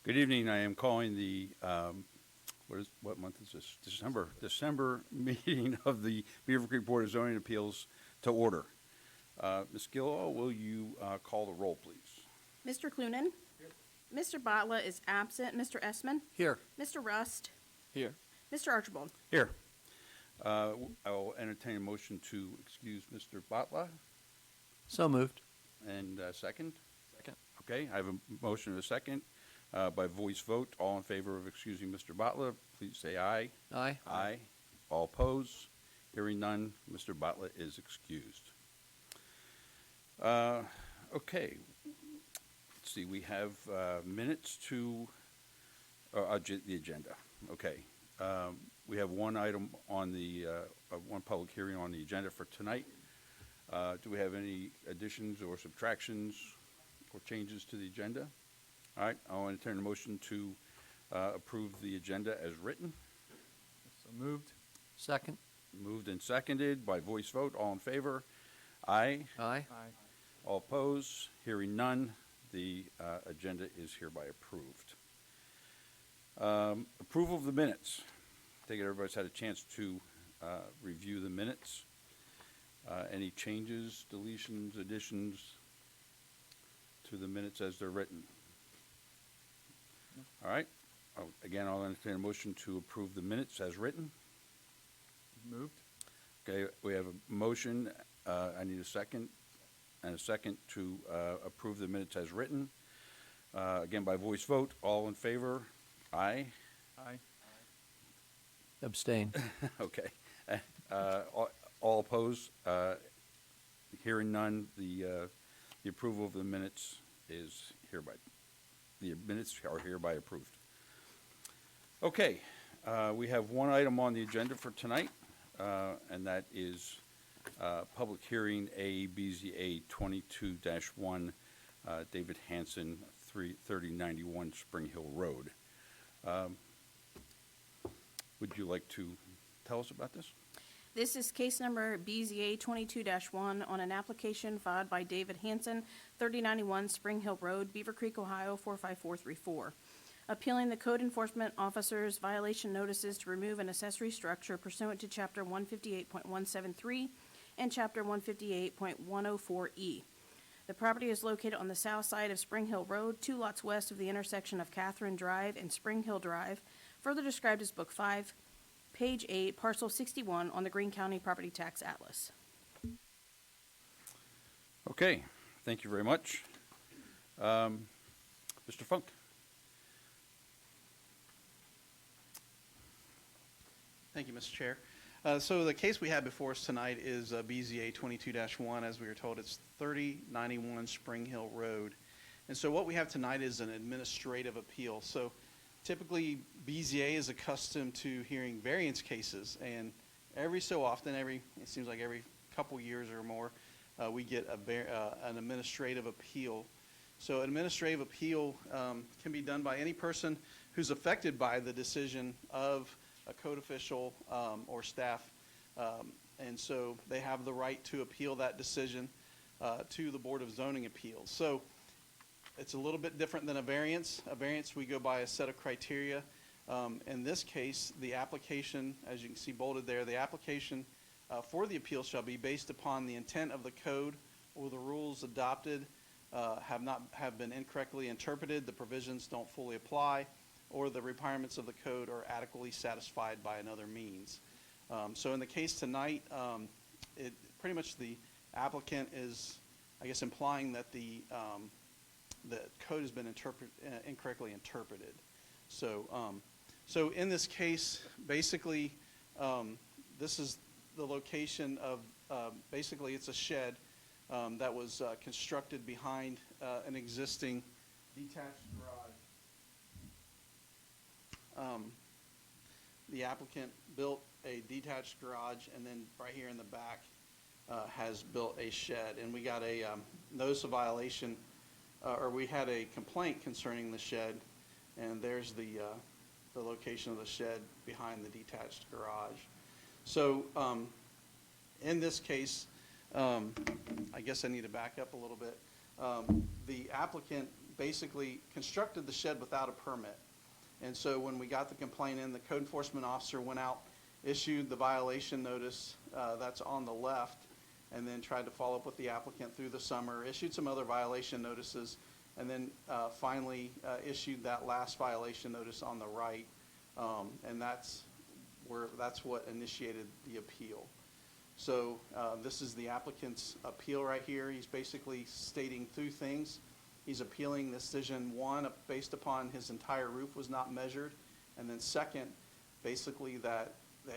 Good evening. I am calling the, what month is this? December meeting of the Beavercreek Board of Zoning Appeals to order. Ms. Gillow, will you call the roll, please? Mr. Clunin? Mr. Botla is absent. Mr. Essman? Here. Mr. Rust? Here. Mr. Archibald? Here. I will entertain a motion to excuse Mr. Botla. So moved. And second? Second. Okay, I have a motion and a second. By voice vote, all in favor of excusing Mr. Botla, please say aye. Aye. Aye. All opposed? Hearing none, Mr. Botla is excused. Okay. Let's see, we have minutes to the agenda. Okay. We have one item on the, one public hearing on the agenda for tonight. Do we have any additions or subtractions or changes to the agenda? All right, I'll entertain a motion to approve the agenda as written. So moved. Second. Moved and seconded by voice vote. All in favor? Aye. Aye. All opposed? Hearing none, the agenda is hereby approved. Approval of the minutes. I think everybody's had a chance to review the minutes. Any changes, deletions, additions to the minutes as they're written? All right. Again, I'll entertain a motion to approve the minutes as written. Moved. Okay, we have a motion. I need a second and a second to approve the minutes as written. Again, by voice vote. All in favor? Aye. Aye. Abstain. Okay. All opposed? Hearing none, the approval of the minutes is hereby. The minutes are hereby approved. Okay, we have one item on the agenda for tonight, and that is public hearing ABZA 22-1, David Hansen, 3091 Spring Hill Road. Would you like to tell us about this? This is case number BZA 22-1 on an application filed by David Hansen, 3091 Spring Hill Road, Beavercreek, Ohio 45434. Appealing the code enforcement officer's violation notices to remove an accessory structure pursuant to Chapter 158.173 and Chapter 158.104E. The property is located on the south side of Spring Hill Road, 2 lots west of the intersection of Catherine Drive and Spring Hill Drive, further described as Book 5, Page 8, Parcel 61 on the Greene County Property Tax Atlas. Okay, thank you very much. Mr. Funk. Thank you, Mr. Chair. So the case we have before us tonight is BZA 22-1. As we were told, it's 3091 Spring Hill Road. And so what we have tonight is an administrative appeal. So typically, BZA is accustomed to hearing variance cases, and every so often, it seems like every couple years or more, we get an administrative appeal. So an administrative appeal can be done by any person who's affected by the decision of a code official or staff, and so they have the right to appeal that decision to the Board of Zoning Appeals. So it's a little bit different than a variance. A variance, we go by a set of criteria. In this case, the application, as you can see bolded there, the application for the appeal shall be based upon the intent of the code or the rules adopted have been incorrectly interpreted, the provisions don't fully apply, or the requirements of the code are adequately satisfied by another means. So in the case tonight, pretty much the applicant is, I guess, implying that the code has been incorrectly interpreted. So, so in this case, basically, this is the location of, basically it's a shed that was constructed behind an existing detached garage. The applicant built a detached garage, and then right here in the back has built a shed. And we got a notice of violation, or we had a complaint concerning the shed, and there's the location of the shed behind the detached garage. So in this case, I guess I need to back up a little bit. The applicant basically constructed the shed without a permit. And so when we got the complaint in, the code enforcement officer went out, issued the violation notice that's on the left, and then tried to follow up with the applicant through the summer, issued some other violation notices, and then finally issued that last violation notice on the right. And that's what initiated the appeal. So this is the applicant's appeal right here. He's basically stating two things. He's appealing decision one based upon his entire roof was not measured, and then second, basically that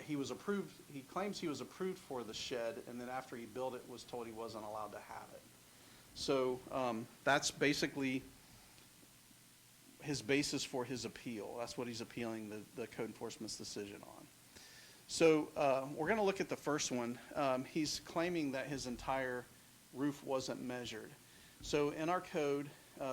he was approved. He claims he was approved for the shed, and then after he built it, was told he wasn't allowed to have it. So that's basically his basis for his appeal. That's what he's appealing the code enforcement's decision on. So we're going to look at the first one. He's claiming that his entire roof wasn't measured. So in our code,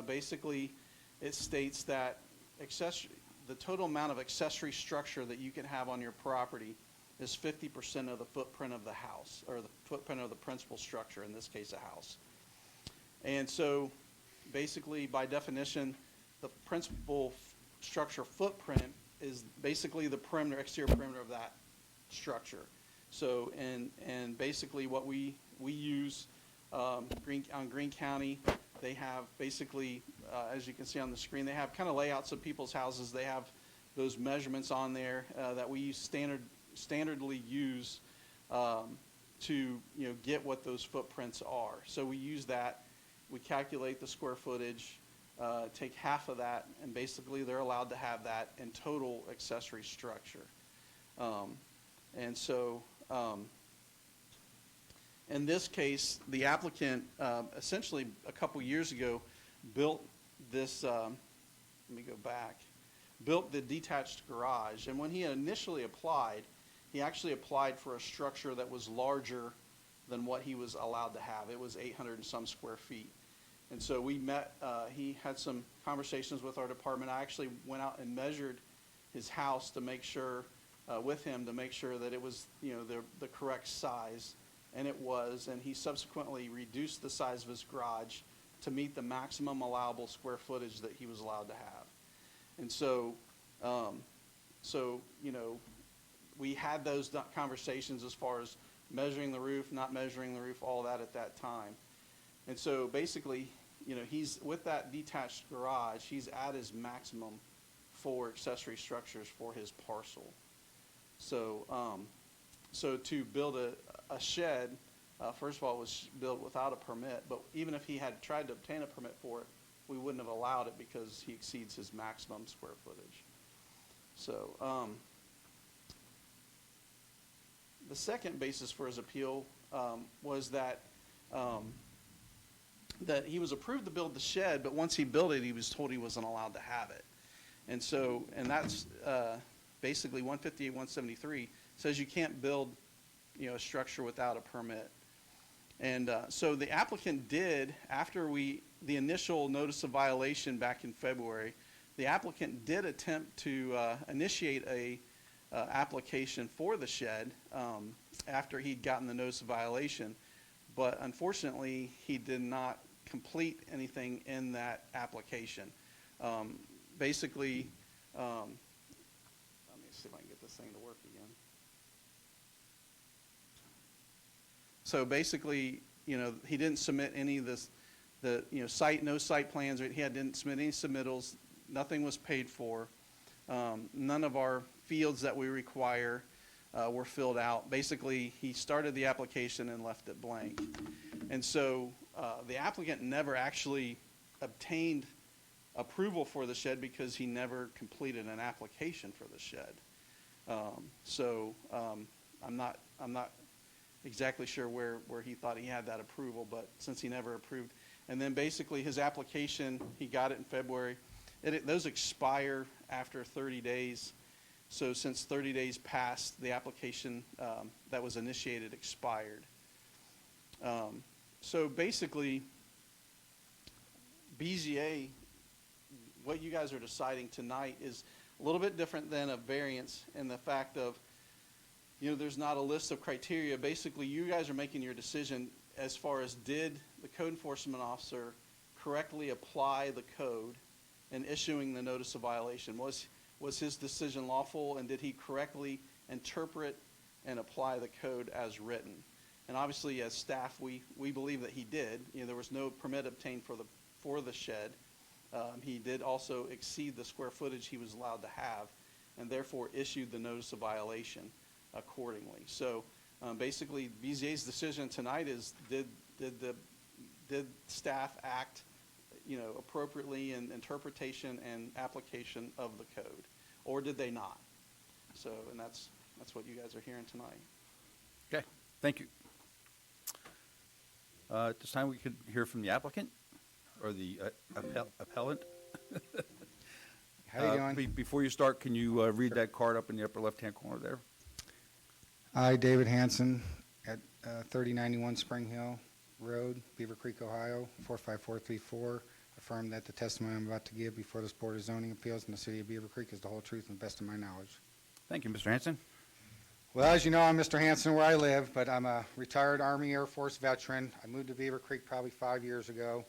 basically, it states that the total amount of accessory structure that you can have on your property is 50% of the footprint of the house, or the footprint of the principal structure, in this case, a house. And so basically, by definition, the principal structure footprint is basically the perimeter, exterior perimeter of that structure. So, and basically what we use on Greene County, they have basically, as you can see on the screen, they have kind of layouts of people's houses. They have those measurements on there that we use standardly use to get what those footprints are. So we use that. We calculate the square footage, take half of that, and basically they're allowed to have that in total accessory structure. And so in this case, the applicant essentially a couple years ago built this, let me go back, built the detached garage. And when he initially applied, he actually applied for a structure that was larger than what he was allowed to have. It was 800 and some square feet. And so we met, he had some conversations with our department. I actually went out and measured his house to make sure, with him, to make sure that it was, the correct size. And it was, and he subsequently reduced the size of his garage to meet the maximum allowable square footage that he was allowed to have. And so, we had those conversations as far as measuring the roof, not measuring the roof, all that at that time. And so basically, he's, with that detached garage, he's at his maximum for accessory structures for his parcel. So, so to build a shed, first of all, it was built without a permit, but even if he had tried to obtain a permit for it, we wouldn't have allowed it because he exceeds his maximum square footage. So, the second basis for his appeal was that that he was approved to build the shed, but once he built it, he was told he wasn't allowed to have it. And so, and that's basically 158, 173 says you can't build, a structure without a permit. And so the applicant did, after the initial notice of violation back in February, the applicant did attempt to initiate a application for the shed after he'd gotten the notice of violation, but unfortunately he did not complete anything in that application. Basically, let me see if I can get this thing to work again. So basically, he didn't submit any of this, no site plans, or he didn't submit any submittals. Nothing was paid for. None of our fields that we require were filled out. Basically, he started the application and left it blank. And so the applicant never actually obtained approval for the shed because he never completed an application for the shed. So I'm not exactly sure where he thought he had that approval, but since he never approved. And then basically his application, he got it in February. Those expire after 30 days. So since 30 days passed, the application that was initiated expired. So basically, BZA, what you guys are deciding tonight is a little bit different than a variance in the fact of, there's not a list of criteria. Basically, you guys are making your decision as far as did the code enforcement officer correctly apply the code in issuing the notice of violation? Was his decision lawful, and did he correctly interpret and apply the code as written? And obviously, as staff, we believe that he did. You know, there was no permit obtained for the shed. He did also exceed the square footage he was allowed to have, and therefore issued the notice of violation accordingly. So basically, BZA's decision tonight is, did staff act, you know, appropriately in interpretation and application of the code, or did they not? So, and that's what you guys are hearing tonight. Okay, thank you. At this time, we could hear from the applicant or the appellant. How you doing? Before you start, can you read that card up in the upper left-hand corner there? I, David Hanson, at 3091 Spring Hill Road, Beavercreek, Ohio, 45434, affirm that the testimony I'm about to give before this Board of Zoning Appeals in the City of Beavercreek is the whole truth and best of my knowledge. Thank you, Mr. Hanson. Well, as you know, I'm Mr. Hanson where I live, but I'm a retired Army Air Force veteran. I moved to Beavercreek probably 5 years ago.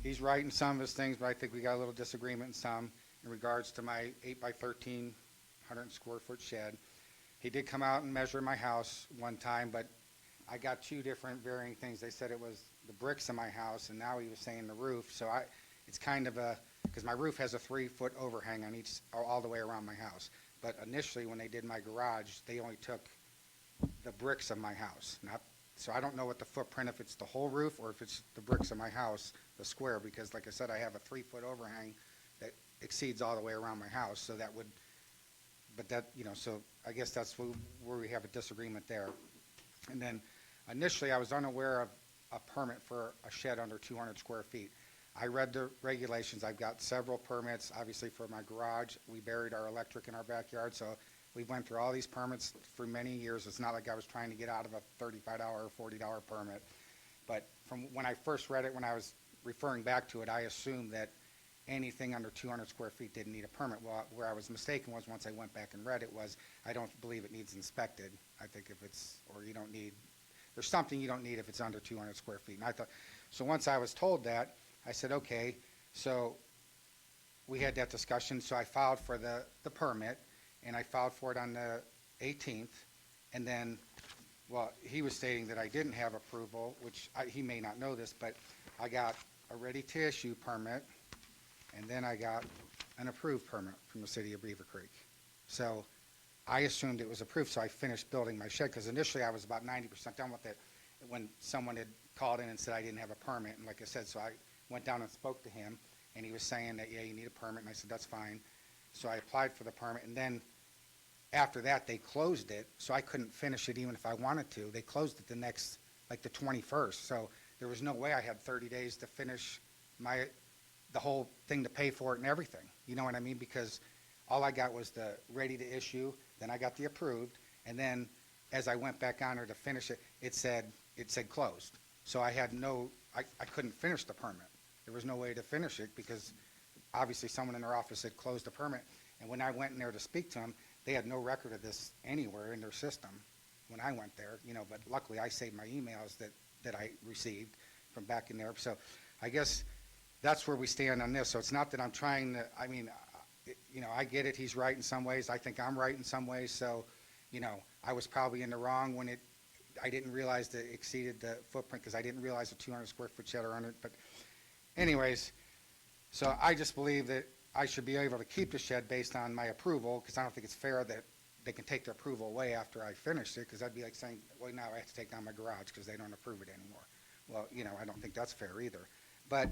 He's right in some of his things, but I think we got a little disagreement in some in regards to my 8 by 13, 100 square foot shed. He did come out and measure my house one time, but I got two different varying things. They said it was the bricks in my house, and now he was saying the roof. So it's kind of because my roof has a 3-foot overhang on each, all the way around my house. But initially, when they did my garage, they only took the bricks of my house. So I don't know what the footprint, if it's the whole roof or if it's the bricks of my house, the square, because like I said, I have a 3-foot overhang that exceeds all the way around my house. So that would, but that, you know, so I guess that's where we have a disagreement there. And then initially, I was unaware of a permit for a shed under 200 square feet. I read the regulations. I've got several permits, obviously, for my garage. We buried our electric in our backyard, so we went through all these permits for many years. It's not like I was trying to get out of a $35 or $40 permit. But from when I first read it, when I was referring back to it, I assumed that anything under 200 square feet didn't need a permit. Well, where I was mistaken was once I went back and read it was I don't believe it needs inspected. I think if it's, or you don't need, there's something you don't need if it's under 200 square feet. And I thought, so once I was told that, I said, okay, so we had that discussion, so I filed for the permit, and I filed for it on the 18th, and then, well, he was stating that I didn't have approval, which he may not know this, but I got a ready-to-issue permit, and then I got an approved permit from the City of Beavercreek. So I assumed it was approved, so I finished building my shed, because initially I was about 90% done with it when someone had called in and said I didn't have a permit, and like I said, so I went down and spoke to him, and he was saying that, yeah, you need a permit, and I said, that's fine. So I applied for the permit, and then after that, they closed it, so I couldn't finish it even if I wanted to. They closed it the next, like the 21st, so there was no way I had 30 days to finish the whole thing, to pay for it and everything. You know what I mean? Because all I got was the ready to issue, then I got the approved, and then as I went back on there to finish it, it said closed. So I had I couldn't finish the permit. There was no way to finish it because obviously someone in their office had closed the permit. And when I went in there to speak to them, they had no record of this anywhere in their system when I went there, you know, but luckily I saved my emails that I received from back in there. So I guess that's where we stand on this. So it's not that I'm trying to, I mean, you know, I get it. He's right in some ways. I think I'm right in some ways. So, you know, I was probably in the wrong when I didn't realize that it exceeded the footprint because I didn't realize the 200 square foot shed or under. But anyways, so I just believe that I should be able to keep the shed based on my approval because I don't think it's fair that they can take the approval away after I finish it because that'd be like saying, well, now I have to take down my garage because they don't approve it anymore. Well, you know, I don't think that's fair either. But,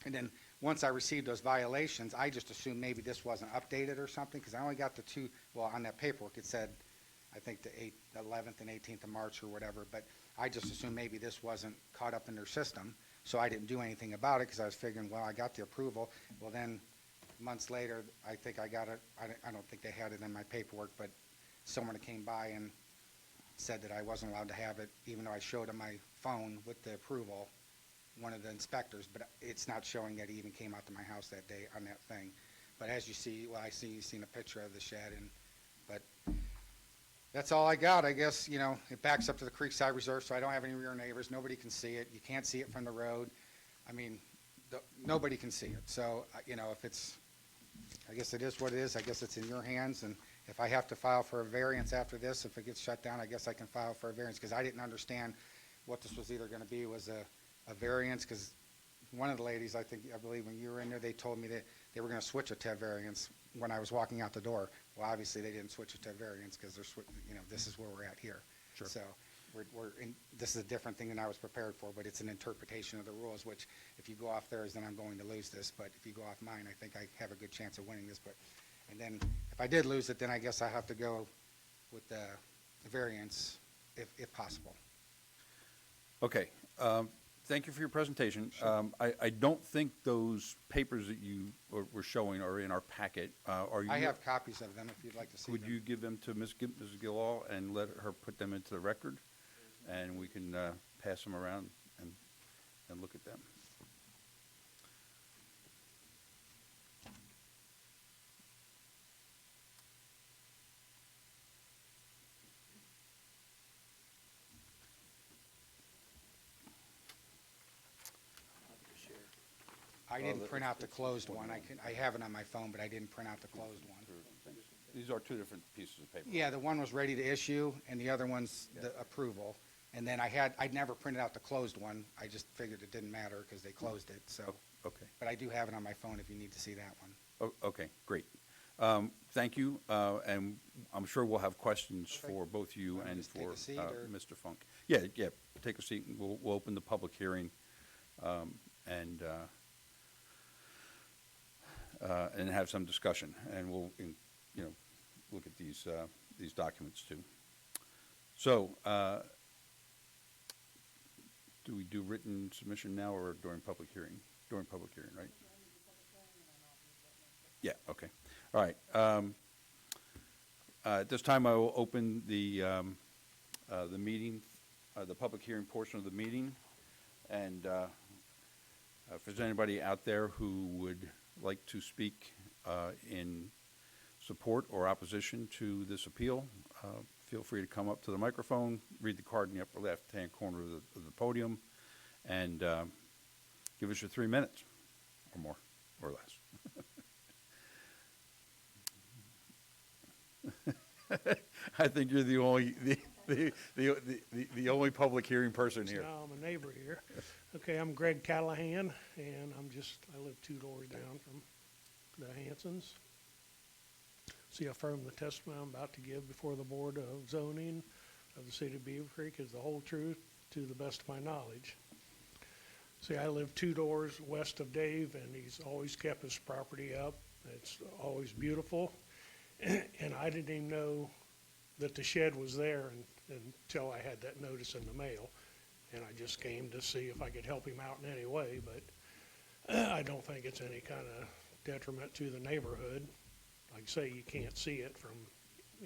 and then once I received those violations, I just assumed maybe this wasn't updated or something because I only got the two, well, on that paperwork it said, I think the 11th and 18th of March or whatever, but I just assumed maybe this wasn't caught up in their system, so I didn't do anything about it because I was figuring, well, I got the approval. Well, then months later, I think I got it. I don't think they had it in my paperwork, but someone came by and said that I wasn't allowed to have it, even though I showed them my phone with the approval, one of the inspectors, but it's not showing that he even came out to my house that day on that thing. But as you see, well, you've seen a picture of the shed, but that's all I got, I guess. You know, it backs up to the Creekside Reserve, so I don't have any rear neighbors. Nobody can see it. You can't see it from the road. I mean, nobody can see it. So, you know, if it's, I guess it is what it is. I guess it's in your hands. And if I have to file for a variance after this, if it gets shut down, I guess I can file for a variance because I didn't understand what this was either going to be was a variance because one of the ladies, I believe when you were in there, they told me that they were going to switch it to a variance when I was walking out the door. Well, obviously they didn't switch it to a variance because you know, this is where we're at here. Sure. So this is a different thing than I was prepared for, but it's an interpretation of the rules, which if you go off theirs, then I'm going to lose this. But if you go off mine, I think I have a good chance of winning this. And then if I did lose it, then I guess I have to go with the variance if possible. Okay, thank you for your presentation. I don't think those papers that you were showing are in our packet. Are you? I have copies of them if you'd like to see them. Would you give them to Ms. Gilall and let her put them into the record? And we can pass them around and look at them. I didn't print out the closed one. I have it on my phone, but I didn't print out the closed one. These are two different pieces of paper. Yeah, the one was ready to issue, and the other one's the approval. And then I'd never printed out the closed one. I just figured it didn't matter because they closed it, so. Okay. But I do have it on my phone if you need to see that one. Okay, great. Thank you, and I'm sure we'll have questions Okay. for both you Wanna and just take for a seat, or- Mr. Funk. Yeah, take a seat, and we'll open the public hearing, and have some discussion, and we'll, you know, look at these documents too. So, do we do written submission now or during public hearing? During public hearing, right? Yeah, okay. All right. At this time, I will open the meeting, the public hearing portion of the meeting. And if there's anybody out there who would like to speak in support or opposition to this appeal, feel free to come up to the microphone, read the card in the upper left-hand corner of the podium, and give us your 3 minutes or more or less. I think you're the only public hearing person here. Now I'm a neighbor here. Okay, I'm Greg Callahan, and I live 2 doors down from the Hansons. So you affirm the testimony I'm about to give before the Board of Zoning of the City of Beavercreek is the whole truth to the best of my knowledge. See, I live 2 doors west of Dave, and he's always kept his property up. It's always beautiful. And I didn't even know that the shed was there until I had that notice in the mail. And I just came to see if I could help him out in any way, but I don't think it's any kind of detriment to the neighborhood. Like I say, you can't see it from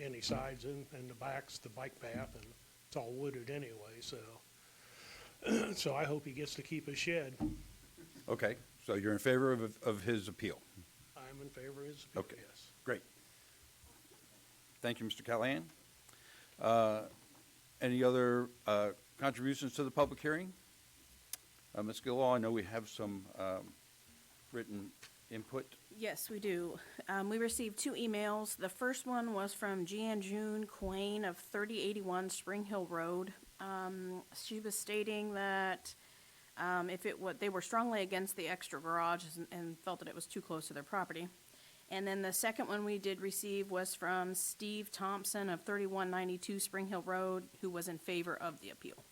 any sides, and the back's the bike path, and it's all wooded anyway, so. So I hope he gets to keep his shed. Okay, so you're in favor of his appeal? I'm in favor of his appeal, Okay. yes. Great. Thank you, Mr. Callahan. Any other contributions to the public hearing? Ms. Gilall, I know we have some written input. Yes, we do. We received 2 emails. The first one was from Jean June Quain of 3081 Spring Hill Road. She was stating that they were strongly against the extra garage and felt that it was too close to their property. And then the second one we did receive was from Steve Thompson of 3192 Spring Hill Road, who was in favor of the appeal.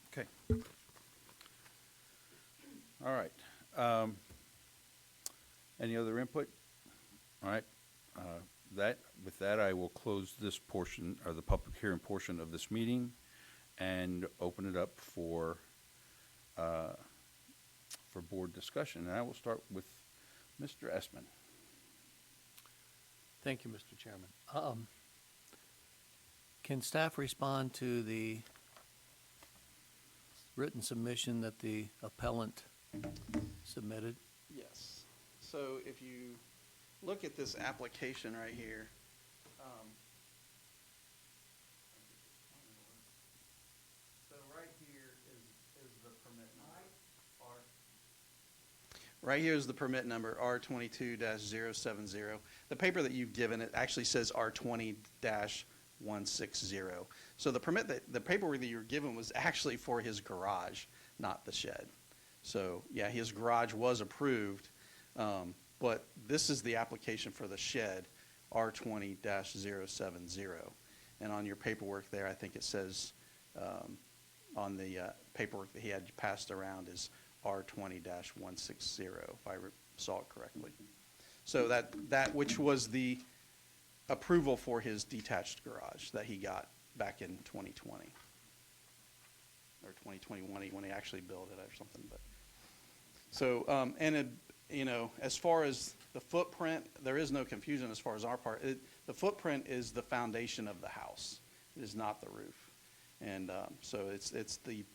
Okay. All right. Any other input? All right. With that, I will close this portion, or the public hearing portion of this meeting, and open it up for board discussion. And I will start with Mr. Essman. Thank you, Mr. Chairman. Can staff respond to the written submission that the appellant submitted? Yes. So if you look at this application right here, so right here is the permit number. Right here is the permit number, R22-070. The paper that you've given, it actually says R20-160. So the paperwork that you were given was actually for his garage, not the shed. So, yeah, his garage was approved, but this is the application for the shed, R20-070. And on your paperwork there, I think it says, on the paperwork that he had passed around is R20-160, if I saw it correctly. So that which was the approval for his detached garage that he got back in 2020. Or 2021 when he actually built it or something, but. So, as far as the footprint, there is no confusion as far as our part. The footprint is the foundation of the house. It is not the roof. And so it's the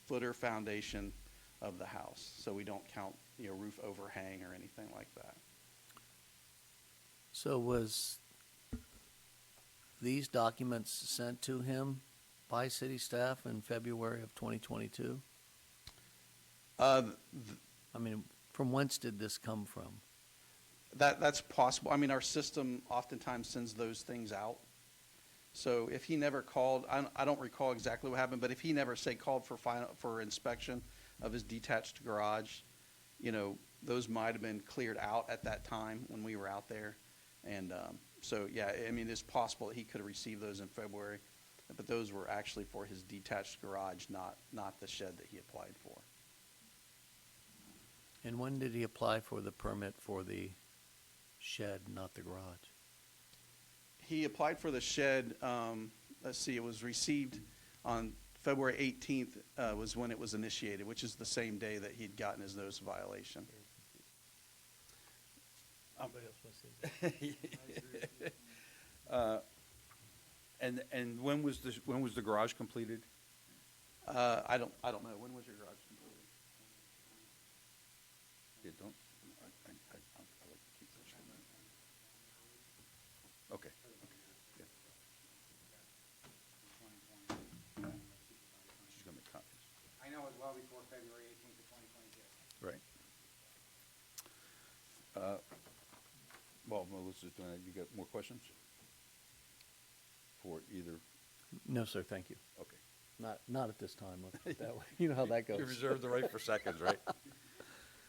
footer foundation of the house. So we don't count, roof overhang or anything like that. So was these documents sent to him by city staff in February of 2022? I mean, from whence did this come from? That's possible. I mean, our system oftentimes sends those things out. So if he never called, I don't recall exactly what happened, but if he never, say, called for inspection of his detached garage, those might have been cleared out at that time when we were out there. And so, yeah, I mean, it's possible that he could have received those in February, but those were actually for his detached garage, not the shed that he applied for. And when did he apply for the permit for the shed, not the garage? He applied for the shed, let's see, it was received on February 18th was when it was initiated, which is the same day that he'd gotten his notice of violation. And when was the garage completed? I don't know. When was your garage completed? Yeah, don't, I like to keep this. Okay, yeah. She's gonna make copies. I know it was well before February 18th of 2022. Right. Well, Melissa's doing that. You got more questions? For either, No, sir, thank you. okay. Not at this time, let's put it that way. You know how that goes. You reserve the right for seconds, right?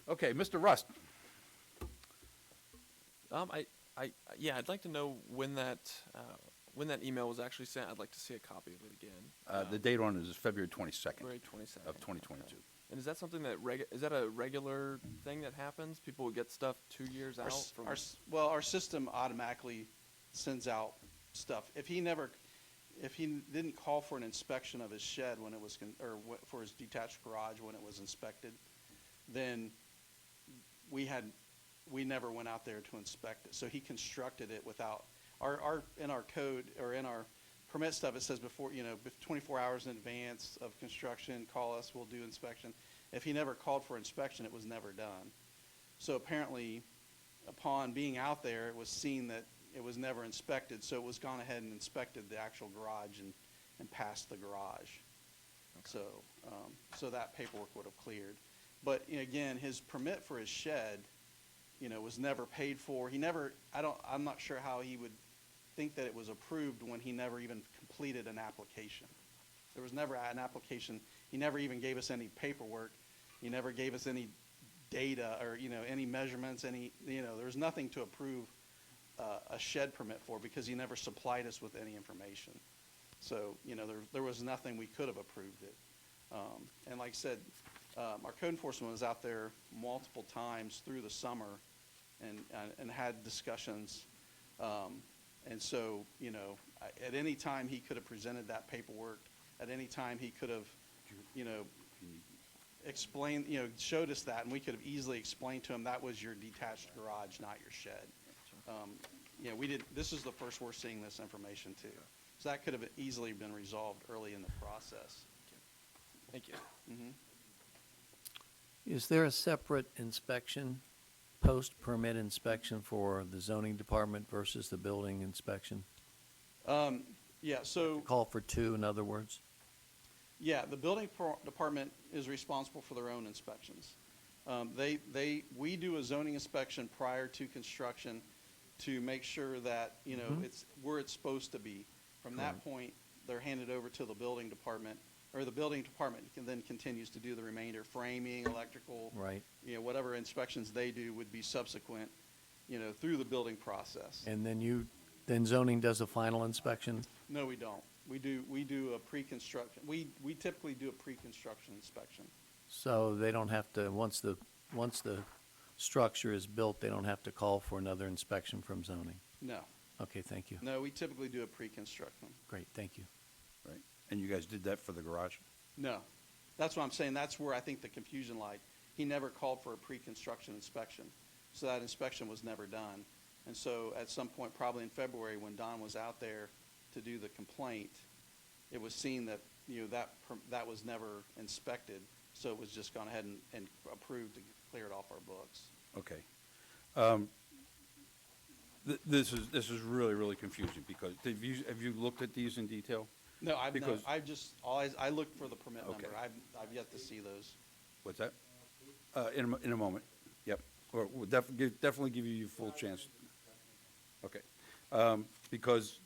Okay, Mr. Rust. Yeah, I'd like to know when that email was actually sent. I'd like to see a copy of it again. The date on it is February 22nd February 22nd of 2022. Okay. And is that something that is that a regular thing that happens? People will get stuff 2 years out from. Our system automatically sends out stuff. If he didn't call for an inspection of his shed when it was, for his detached garage when it was inspected, then we never went out there to inspect it. So he constructed it without, in our code, or in our permit stuff, it says before, 24 hours in advance of construction, call us, we'll do inspection. If he never called for inspection, it was never done. So apparently, upon being out there, it was seen that it was never inspected, so it was gone ahead and inspected the actual garage and passed the garage. Okay. So that paperwork would have cleared. But again, his permit for his shed, was never paid for. I'm not sure how he would think that it was approved when he never even completed an application. There was never an application. He never even gave us any paperwork. He never gave us any data or, any measurements, there was nothing to approve a shed permit for because he never supplied us with any information. So, there was nothing we could have approved it. And like I said, our code enforcement was out there multiple times through the summer and had discussions. And so, at any time he could have presented that paperwork. At any time he could have, explained, showed us that, and we could have easily explained to him that was your detached garage, not your shed. This is the first we're seeing this information too. So that could have easily been resolved early in the process. Thank you. Mm-hmm. Is there a separate inspection, post-permit inspection for the zoning department versus the building inspection? Yeah, so. Call for two, in other words? Yeah, the building department is responsible for their own inspections. We do a zoning inspection prior to construction to make sure that, it's where it's supposed to be. From that point, they're handed over to the building department, or the building department then continues to do the remainder, framing, electrical. Right. Whatever inspections they do would be subsequent, through the building process. And then zoning does a final inspection? No, we don't. We do a pre-construction, we typically do a pre-construction inspection. So they don't have to, once the structure is built, they don't have to call for another inspection from zoning? No, Okay, thank you. no, we typically do a pre-construction. Great, thank you. Right? And you guys did that for the garage? No, that's what I'm saying. That's where I think the confusion lied. He never called for a pre-construction inspection, so that inspection was never done. And so at some point, probably in February, when Don was out there to do the complaint, it was seen that, that was never inspected, so it was just gone ahead and approved to clear it off our books. Okay. This is really, really confusing because have you looked at these in detail? No, I Because- looked for the permit Okay. number. I've yet to see those. What's that? In a moment. Yep. We'll definitely give you your full chance. Okay. Because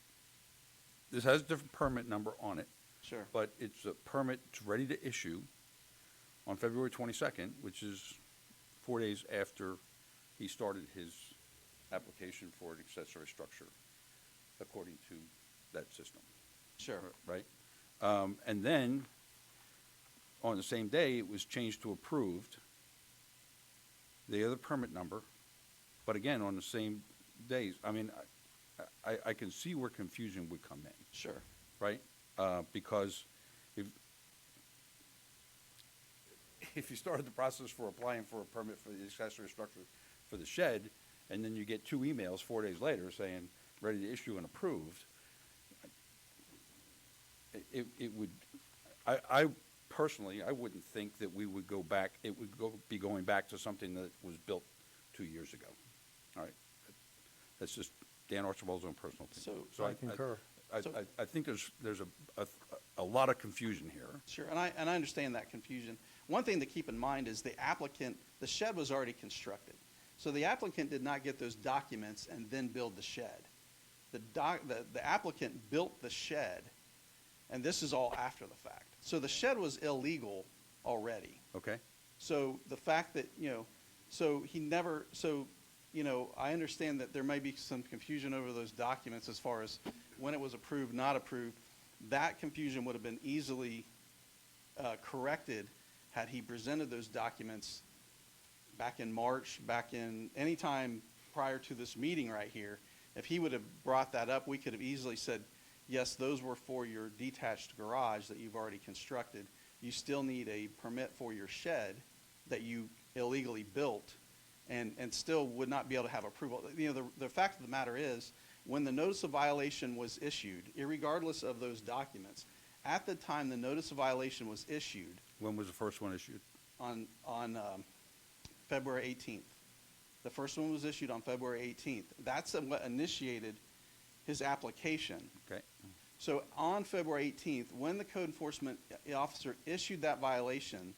this has a different permit number on it, Sure. but it's a permit that's ready to issue on February 22nd, which is 4 days after he started his application for an accessory structure, according to that system. Sure. Right? And then, on the same day, it was changed to approved, the other permit number, but again, on the same days. I mean, I can see where confusion would come in, Sure. right? Because if you started the process for applying for a permit for the accessory structure for the shed, and then you get 2 emails 4 days later saying, ready to issue and approved, it would, I personally, I wouldn't think that we would go back, be going back to something that was built 2 years ago. All right? That's just Dan Archibald's own personal opinion. So I concur. I think there's a lot of confusion here. Sure, and I understand that confusion. One thing to keep in mind is the shed was already constructed. So the applicant did not get those documents and then build the shed. The applicant built the shed, and this is all after the fact. So the shed was illegal already. Okay? So the fact that, I understand that there may be some confusion over those documents as far as when it was approved, not approved. That confusion would have been easily corrected had he presented those documents back in March, any time prior to this meeting right here. If he would have brought that up, we could have easily said, yes, those were for your detached garage that you've already constructed. You still need a permit for your shed that you illegally built, and still would not be able to have approval. The fact of the matter is, when the notice of violation was issued, irregardless of those documents, at the time the notice of violation was issued When was the first one issued? on February 18th. The first one was issued on February 18th. That's what initiated his application. Okay? So on February 18th, when the code enforcement officer issued that violation,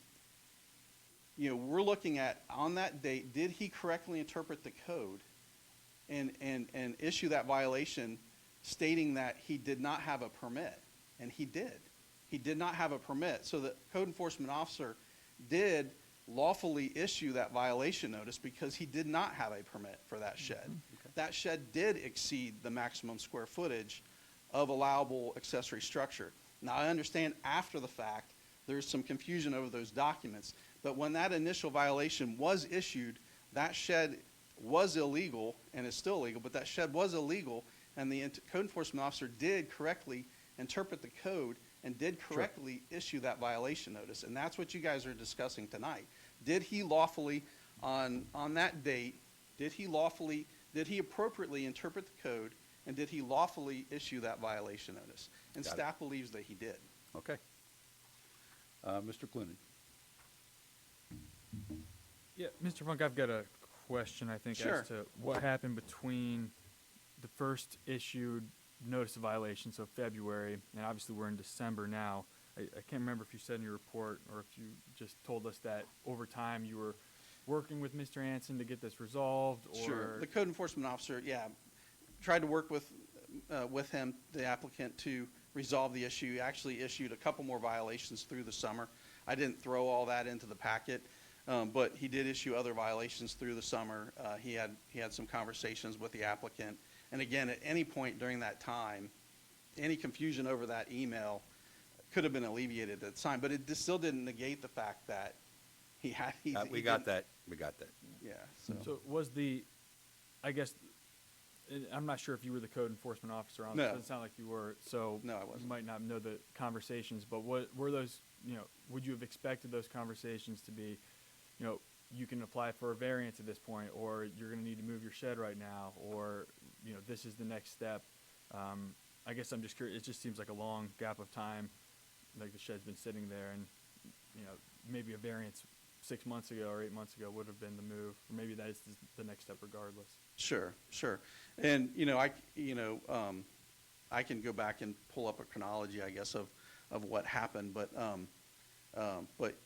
we're looking at, on that date, did he correctly interpret the code and issue that violation stating that he did not have a permit? And he did. He did not have a permit. So the code enforcement officer did lawfully issue that violation notice because he did not have a permit for that shed. Okay. That shed did exceed the maximum square footage of allowable accessory structure. Now, I understand after the fact, there's some confusion over those documents, but when that initial violation was issued, that shed was illegal, and is still illegal, but that shed was illegal, and the code enforcement officer did correctly interpret the code and did correctly issue that violation notice, and that's what you guys are discussing tonight. Did he lawfully, on that date, did he appropriately interpret the code, and did he lawfully issue that violation notice? And Got it. staff believes that he did. Okay. Mr. Clooney? Yeah, Mr. Funk, I've got a question, I think, Sure. as to what happened between the first issued notice of violation, so February, and obviously we're in December now. I can't remember if you said in your report or if you just told us that over time you were working with Mr. Hanson to get this resolved, or? Sure. The code enforcement officer, yeah, tried to work with him, the applicant, to resolve the issue. He actually issued a couple more violations through the summer. I didn't throw all that into the packet, but he did issue other violations through the summer. He had some conversations with the applicant. And again, at any point during that time, any confusion over that email could have been alleviated at the time, but it still didn't negate the fact that he had. We got that. We got that. Yeah. So was I guess, I'm not sure if you were the code enforcement officer on No. this. It doesn't sound like you were, so. No, I wasn't. You might not know the conversations, but were those, would you have expected those conversations to be, you can apply for a variance at this point, or you're gonna need to move your shed right now, or, this is the next step? I guess I'm just curious, it just seems like a long gap of time, like the shed's been sitting there, and, maybe a variance 6 months ago or 8 months ago would have been the move, or maybe that is the next step regardless. Sure. And, I can go back and pull up a chronology, I guess, of what happened, but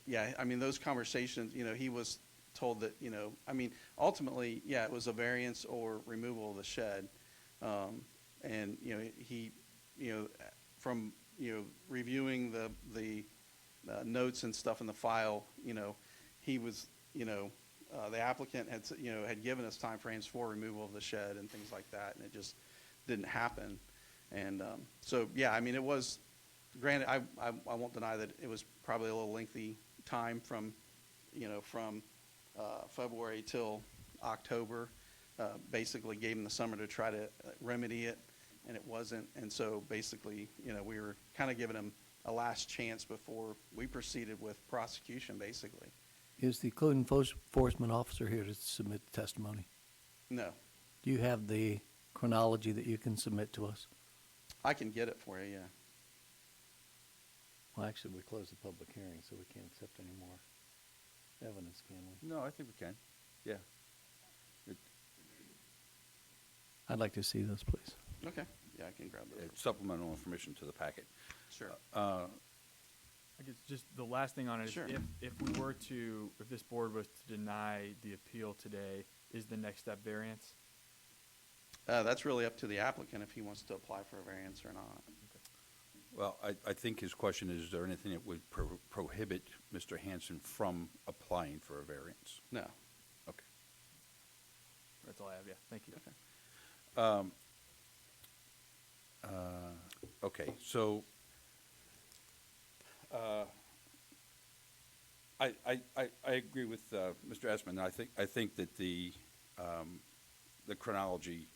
yeah, I mean, those conversations, he was told that, ultimately, yeah, it was a variance or removal of the shed. And, he, from, reviewing the notes and stuff in the file, he was, the applicant had given us timeframes for removal of the shed and things like that, and it just didn't happen. And so, yeah, I mean, it was, granted, I won't deny that it was probably a little lengthy time from February till October. Basically gave him the summer to try to remedy it, and it wasn't. And so basically, we were kind of giving him a last chance before we proceeded with prosecution, basically. Is the code enforcement officer here to submit the testimony? No, Do you have the chronology that you can submit to us? I can get it for you, yeah. Well, actually, we closed the public hearing, so we can't accept any more evidence, can we? No, I think we can. Yeah. I'd like to see those, please. Okay, yeah, I can grab those. It's supplemental information to the packet. Sure. I guess just the last thing on it is Sure. if this board was to deny the appeal today, is the next step variance? That's really up to the applicant if he wants to apply for a variance or not. Well, I think his question is there anything that would prohibit Mr. Hanson from applying for a variance? No. Okay. That's all I have, yeah, thank you. Okay, so, I agree with, Mr. Esmond. I think that the chronology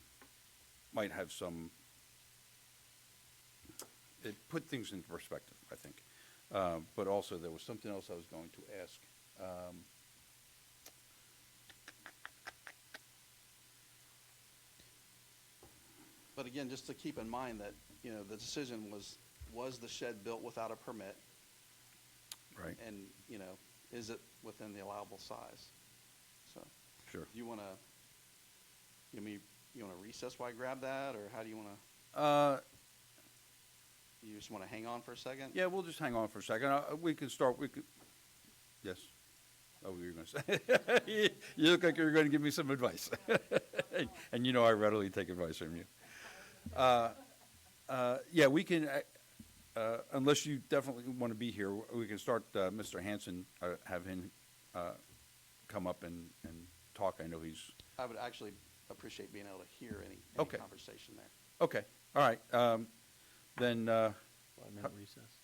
might have some, it put things into perspective, I think. But also, there was something else I was going to ask. But again, just to keep in mind that, the decision was the shed built without a permit? Right. And, is it within the allowable size? So, Sure. do you want to, you want to recess while I grab that, or how do you want to, you just want to hang on for a second? Yeah, we'll just hang on for a second. We can start, yes? Oh, you were going to say, you look like you're going to give me some advice. And you know I readily take advice from you. Yeah, we can, unless you definitely want to be here, we can start Mr. Hanson, have him come up and talk. I know he's, I would actually appreciate being able to hear any Okay. conversation there. okay, all right. Then, 5-minute recess.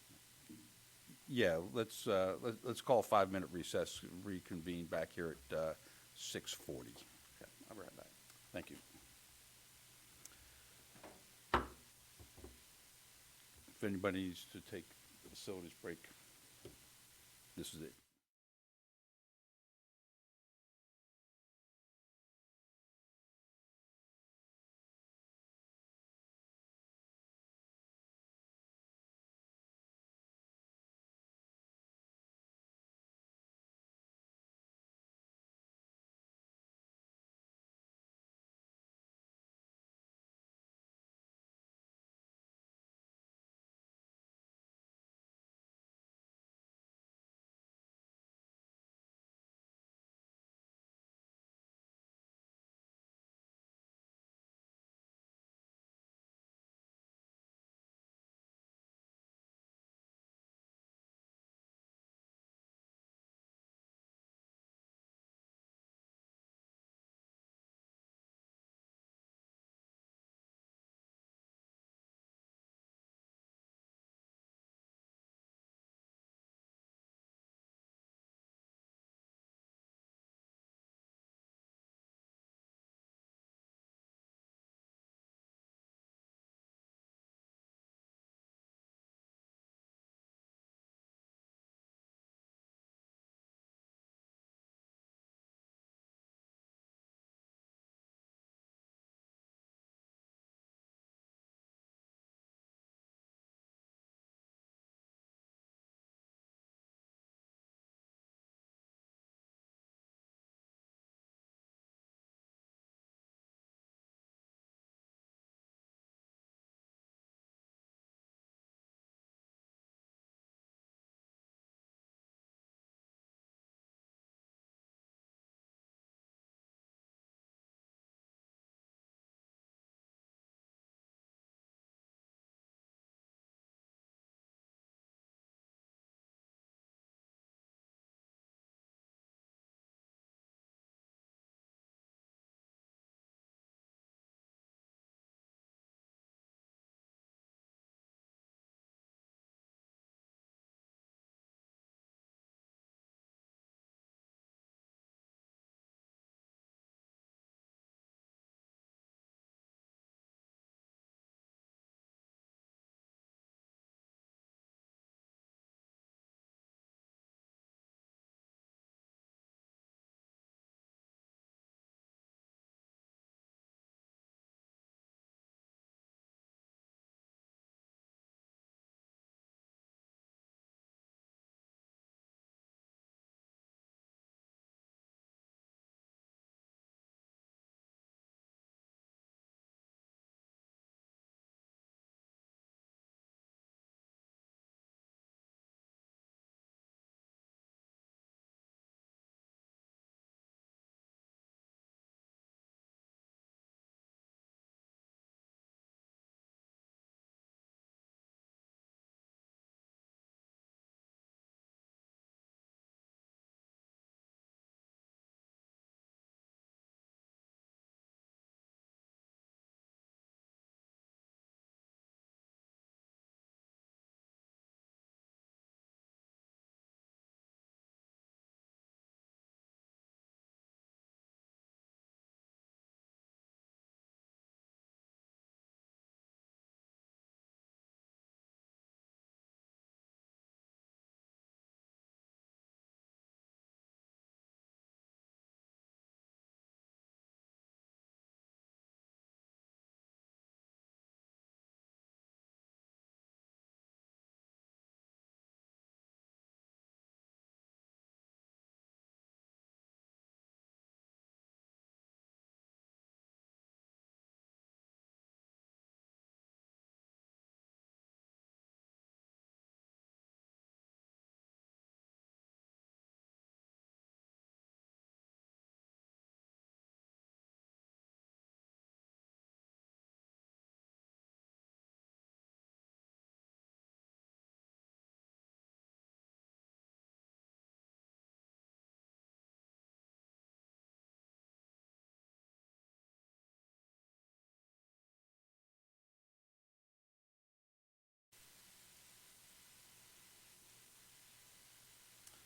yeah, let's call a 5-minute recess, reconvene back here at 6:40. Okay, I'll be right back. Thank you. If anybody needs to take a facilities break, this is it.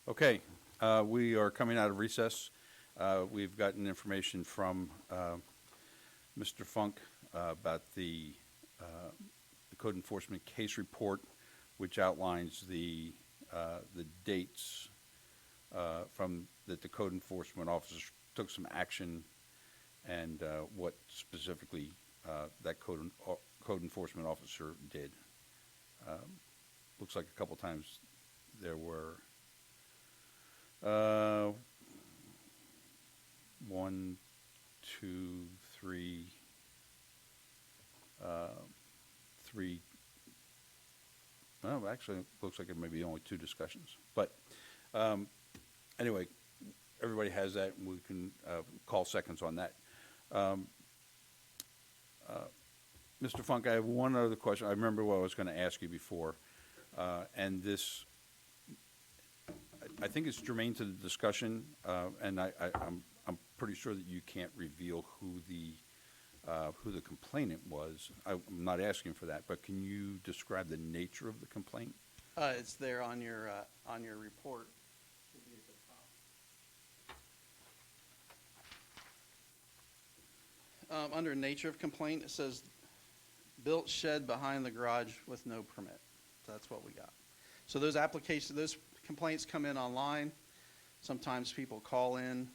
Okay, we are coming out of recess. We've gotten information from Mr. Funk about the code enforcement case report, which outlines the dates from that the code enforcement officers took some action, and what specifically that code enforcement officer did. Looks like a couple times there were 1, 2, 3, 3. Well, actually, it looks like it may be only 2 discussions. But anyway, everybody has that, and we can call seconds on that. Mr. Funk, I have one other question. I remember what I was going to ask you before, and this, I think it's germane to the discussion, and I'm pretty sure that you can't reveal who the complainant was. I'm not asking for that, but can you describe the nature of the complaint? It's there on your report. Under nature of complaint, it says built shed behind the garage with no permit. So that's what we got. So those complaints come in online. Sometimes people call in,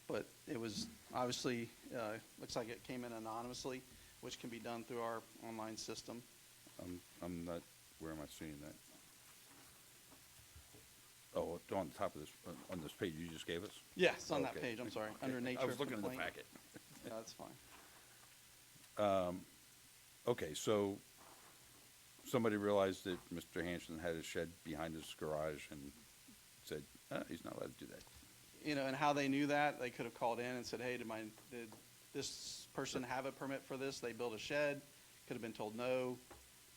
but it was obviously, looks like it came in anonymously, which can be done through our online system. I'm not, where am I seeing that? Oh, on the top of this, on this page you just gave us? Yes, on that Okay. page, I'm sorry, under nature I was of looking at the complaint. packet. Yeah, that's fine. Okay, so somebody realized that Mr. Hanson had a shed behind his garage and said, he's not allowed to do that. And how they knew that, they could have called in and said, hey, did this person have a permit for this? They built a shed, could have been told no,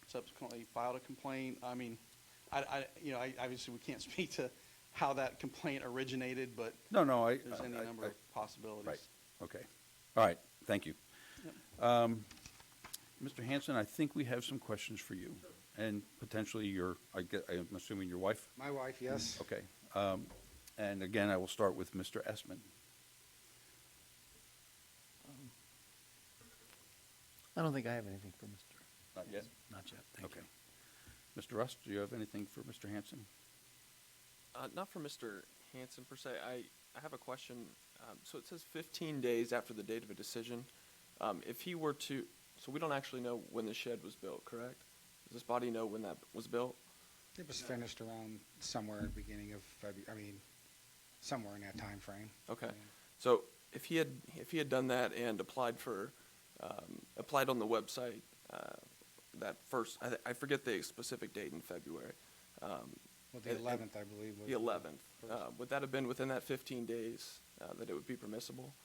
subsequently filed a complaint. I mean, I obviously we can't speak to how that complaint originated, but No, there's any number of possibilities. Right, okay. All right, thank you. Yep. Mr. Hanson, I think we have some questions for you, and potentially I'm assuming your wife? My wife, yes. Okay. And again, I will start with Mr. Essman. I don't think I have anything for Mr. Not yet? Not yet, thank Okay. you. Mr. Rust, do you have anything for Mr. Hanson? Not for Mr. Hanson per se. I have a question. So it says 15 days after the date of a decision. If he were to, so we don't actually know when the shed was built, correct? Does this body know when that was built? It was finished around somewhere at the beginning of February, somewhere in that time frame. Okay. So if he had done that and applied on the website, that first, I forget the specific date in February. Well, the 11th, I believe. Was The 11th. first. Would that have been within that 15 days that it would be permissible?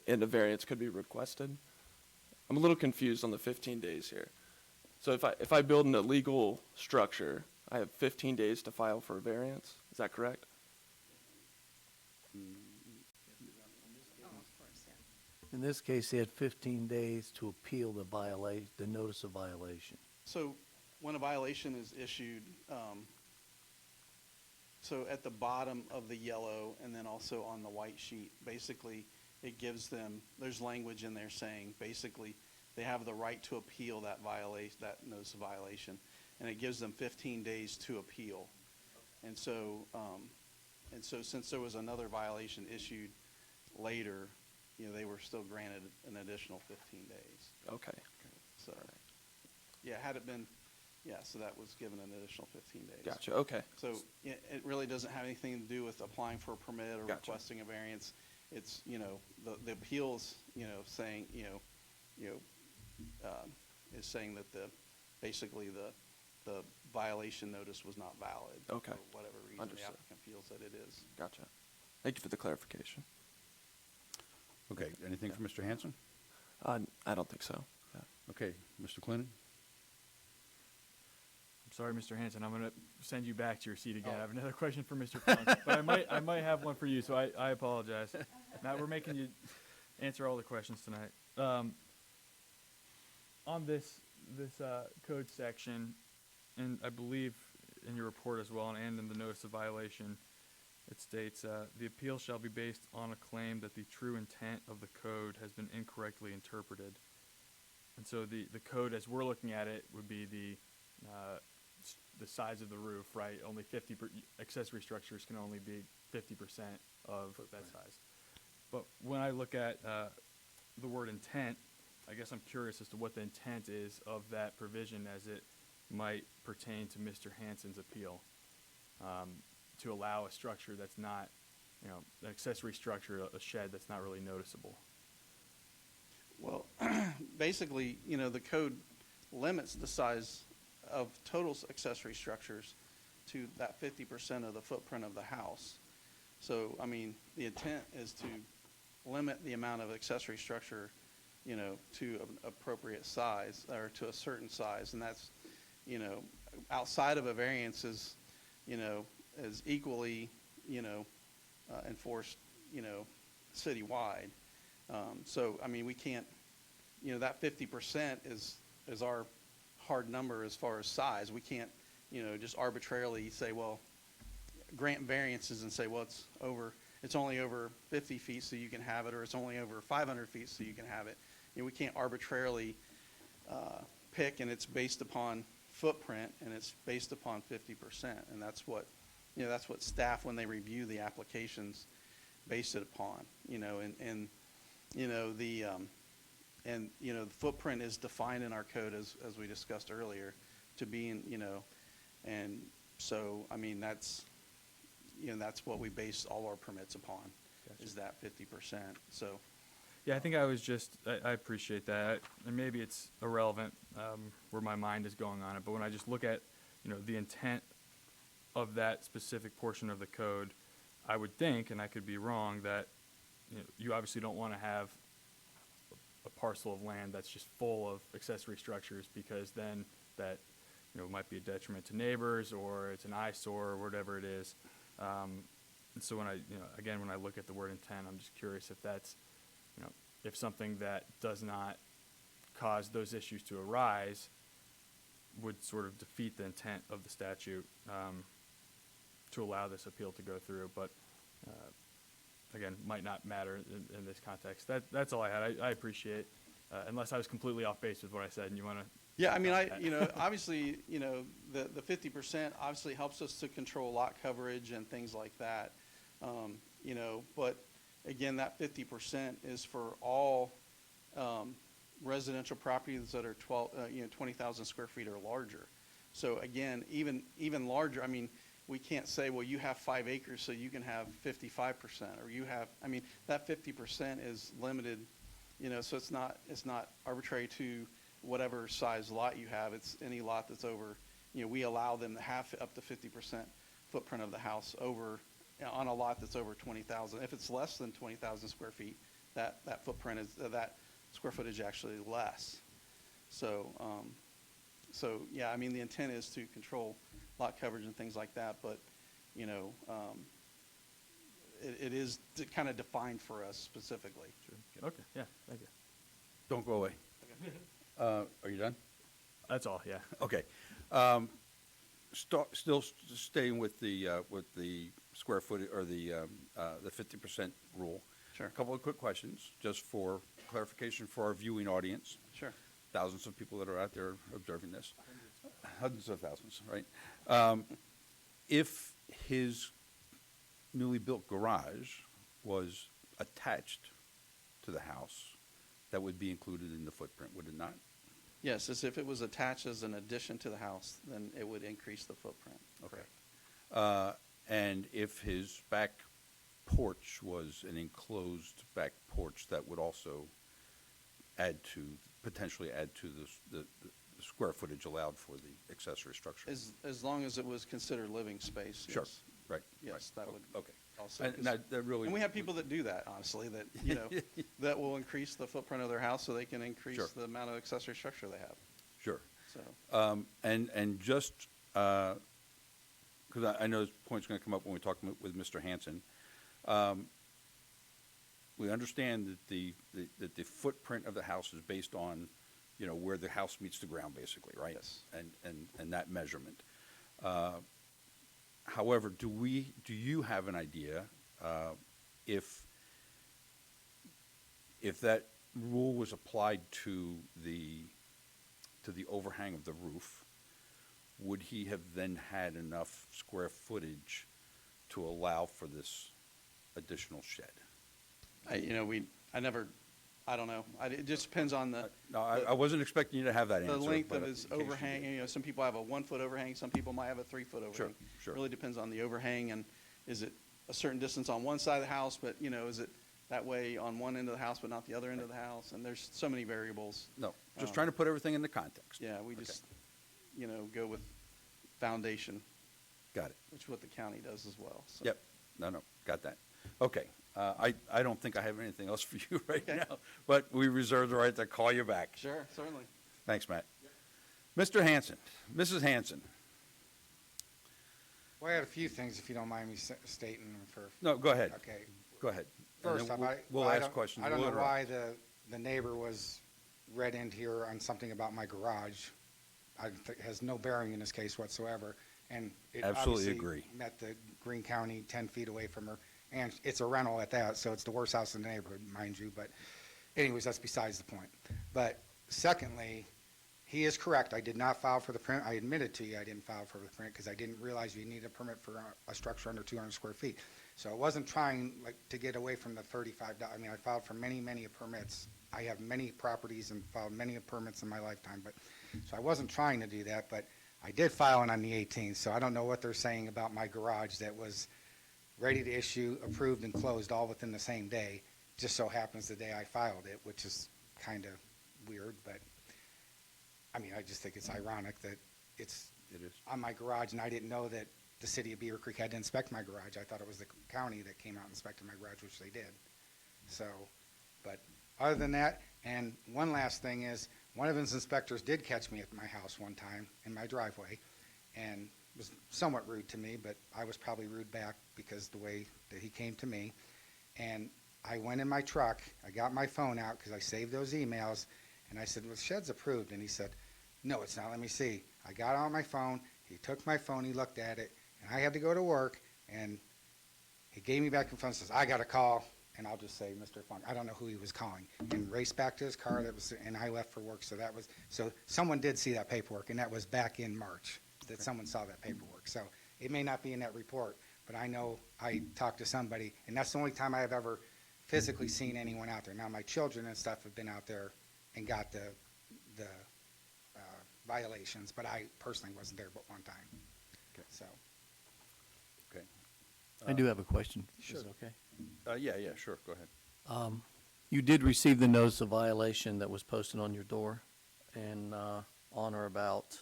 And a variance could be requested? I'm a little confused on the 15 days here. So if I build an illegal structure, I have 15 days to file for a variance? Is that correct? In this case, he had 15 days to appeal the notice of violation. So when a violation is issued, so at the bottom of the yellow and then also on the white sheet, basically it gives them, there's language in there saying basically they have the right to appeal that notice of violation, and it gives them 15 days to appeal. And so since there was another violation issued later, they were still granted an additional 15 days. Okay. So, yeah, had it been, so that was given an additional 15 days. Gotcha. Okay. So it really doesn't have anything to do with applying for a permit or Gotcha. requesting a variance. It's, the appeals, saying, is saying that basically the violation notice was not valid. Okay. For whatever reason the Understood. applicant feels that it is. Gotcha. Thank you for the clarification. Okay, anything for Mr. Hanson? I don't think so. Yeah. Okay, Mr. Clinton? I'm sorry, Mr. Hanson, I'm going to send you back to your seat again. I have another question for Mr. Funk, but I might have one for you, so I apologize. Matt, we're making you answer all the questions tonight. On this code section, and I believe in your report as well, and in the notice of violation, it states, the appeal shall be based on a claim that the true intent of the code has been incorrectly interpreted. And so the code, as we're looking at it, would be the size of the roof, right? Only accessory structures can only be 50% of that size. But when I look at the word intent, I guess I'm curious as to what the intent is of that provision as it might pertain to Mr. Hansen's appeal, to allow a structure that's not, an accessory structure, a shed that's not really noticeable. Well, basically, the code limits the size of total accessory structures to that 50% of the footprint of the house. So, I mean, the intent is to limit the amount of accessory structure, to an appropriate size or to a certain size. And that's, outside of a variance is equally, enforced, citywide. So, I mean, we can't, that 50% is our hard number as far as size. We can't, just arbitrarily say, well, grant variances and say, well, it's only over 50 feet so you can have it, or it's only over 500 feet so you can have it. We can't arbitrarily pick, and it's based upon footprint, and it's based upon 50%. And that's what staff, when they review the applications, base it upon. The footprint is defined in our code as we discussed earlier to be in, and so, I mean, that's what we base all our permits upon. Gotcha. Is that 50%. So. Yeah, I think I appreciate that. And maybe it's irrelevant where my mind is going on it, but when I just look at, the intent of that specific portion of the code, I would think, and I could be wrong, that you obviously don't want to have a parcel of land that's just full of accessory structures, because then that might be a detriment to neighbors, or it's an eyesore, or whatever it is. And so when I look at the word intent, I'm just curious if that's, if something that does not cause those issues to arise would sort of defeat the intent of the statute to allow this appeal to go through. But again, might not matter in this context. That's all I had. I appreciate, unless I was completely off base with what I said, and you want to. Yeah, I mean, obviously, the 50% obviously helps us to control lot coverage and things like that. But again, that 50% is for all residential properties that are 20,000 square feet or larger. So again, even larger, I mean, we can't say, well, you have 5 acres, so you can have 55%, or you have, I mean, that 50% is limited, so it's not arbitrary to whatever size lot you have. It's any lot that's over, we allow them to have up to 50% footprint of the house over, on a lot that's over 20,000. If it's less than 20,000 square feet, that footprint is, that square footage actually less. So yeah, I mean, the intent is to control lot coverage and things like that, but, it is kind of defined for us specifically. Sure. Okay, yeah, thank you. Don't go away. Are you done? That's all, yeah. Okay. Still staying with the square footage or the 50% rule. Sure. A couple of quick questions, just for clarification for our viewing audience. Sure. Thousands of people that are out there observing this. Hundreds of thousands, right? If his newly built garage was attached to the house, that would be included in the footprint, would it not? Yes, as if it was attached as an addition to the house, then it would increase the footprint. Okay. And if his back porch was an enclosed back porch, that would also potentially add to the square footage allowed for the accessory structure. As long as it was considered living space. Sure. Yes. Right. Yes, right. that would Okay. also. And that really. And we have people that do that, honestly, that, that will increase the footprint of their house so they can increase Sure. the amount of accessory structure they have. Sure. So. And just, because I know this point's going to come up when we talk with Mr. Hansen, we understand that the footprint of the house is based on where the house meets the ground, basically, right? Yes. And that measurement. However, do you have an idea if that rule was applied to the overhang of the roof, would he have then had enough square footage to allow for this additional shed? I don't know. It just depends on the. No, I wasn't expecting you to have that The answer. length but of his in case you overhang, did. some people have a 1-foot overhang, some people might have a 3-foot overhang. Sure. Really depends on the overhang, and is it a certain distance on one side of the house, but, is it that way on one end of the house, but not the other end of the house? And there's so many variables. No, just trying to put everything in the context. Yeah, we Okay. just, go with foundation, Got it. which is what the county does as well, so. Yep. No, got that. Okay. I don't think I have anything else for you right Okay. now, but we reserve the right to call you back. Sure, certainly. Thanks, Matt. Mr. Hanson, Mrs. Hanson. Well, I had a few things, if you don't mind me stating them for. No, go ahead. Okay. Go ahead. And First then off, we'll I ask don't- questions. I don't We'll know interrupt. why the neighbor was read into here on something about my garage. It has no bearing in this case whatsoever, and it Absolutely obviously agree. met the Greene County 10 feet away from her, and it's a rental at that, so it's the worst house in the neighborhood, mind you, but anyways, that's besides the point. But secondly, he is correct, I did not file for the permit. I admitted to you I didn't file for the permit because I didn't realize you need a permit for a structure under 200 square feet. So I wasn't trying to get away from the $35. I mean, I filed for many permits. I have many properties and filed many permits in my lifetime, but so I wasn't trying to do that, but I did file it on the 18th, so I don't know what they're saying about my garage that was ready to issue, approved, and closed all within the same day. Just so happens the day I filed it, which is kind of weird, but I mean, I just think it's ironic that it's It is. on my garage, and I didn't know that the city of Beavercreek had to inspect my garage. I thought it was the county that came out and inspected my garage, which they did. So, but other than that, and one last thing is, one of his inspectors did catch me at my house one time in my driveway, and was somewhat rude to me, but I was probably rude back because the way that he came to me. And I went in my truck, I got my phone out because I saved those emails, and I said, well, the shed's approved. And he said, no, it's not, let me see. I got on my phone, he took my phone, he looked at it, and I had to go to work, and he gave me back the phone and says, I got a call, and I'll just say, Mr. Funk, I don't know who he was calling, and raced back to his car, and I left for work, so someone did see that paperwork, and that was back in March, that someone saw that paperwork. So it may not be in that report, but I know I talked to somebody, and that's the only time I have ever physically seen anyone out there. Now, my children and stuff have been out there and got the violations, but I personally wasn't there but one time. Okay. So, Okay. I do have a question. Sure. Is it okay? Yeah, sure. Go ahead. You did receive the notice of violation that was posted on your door, and on or about,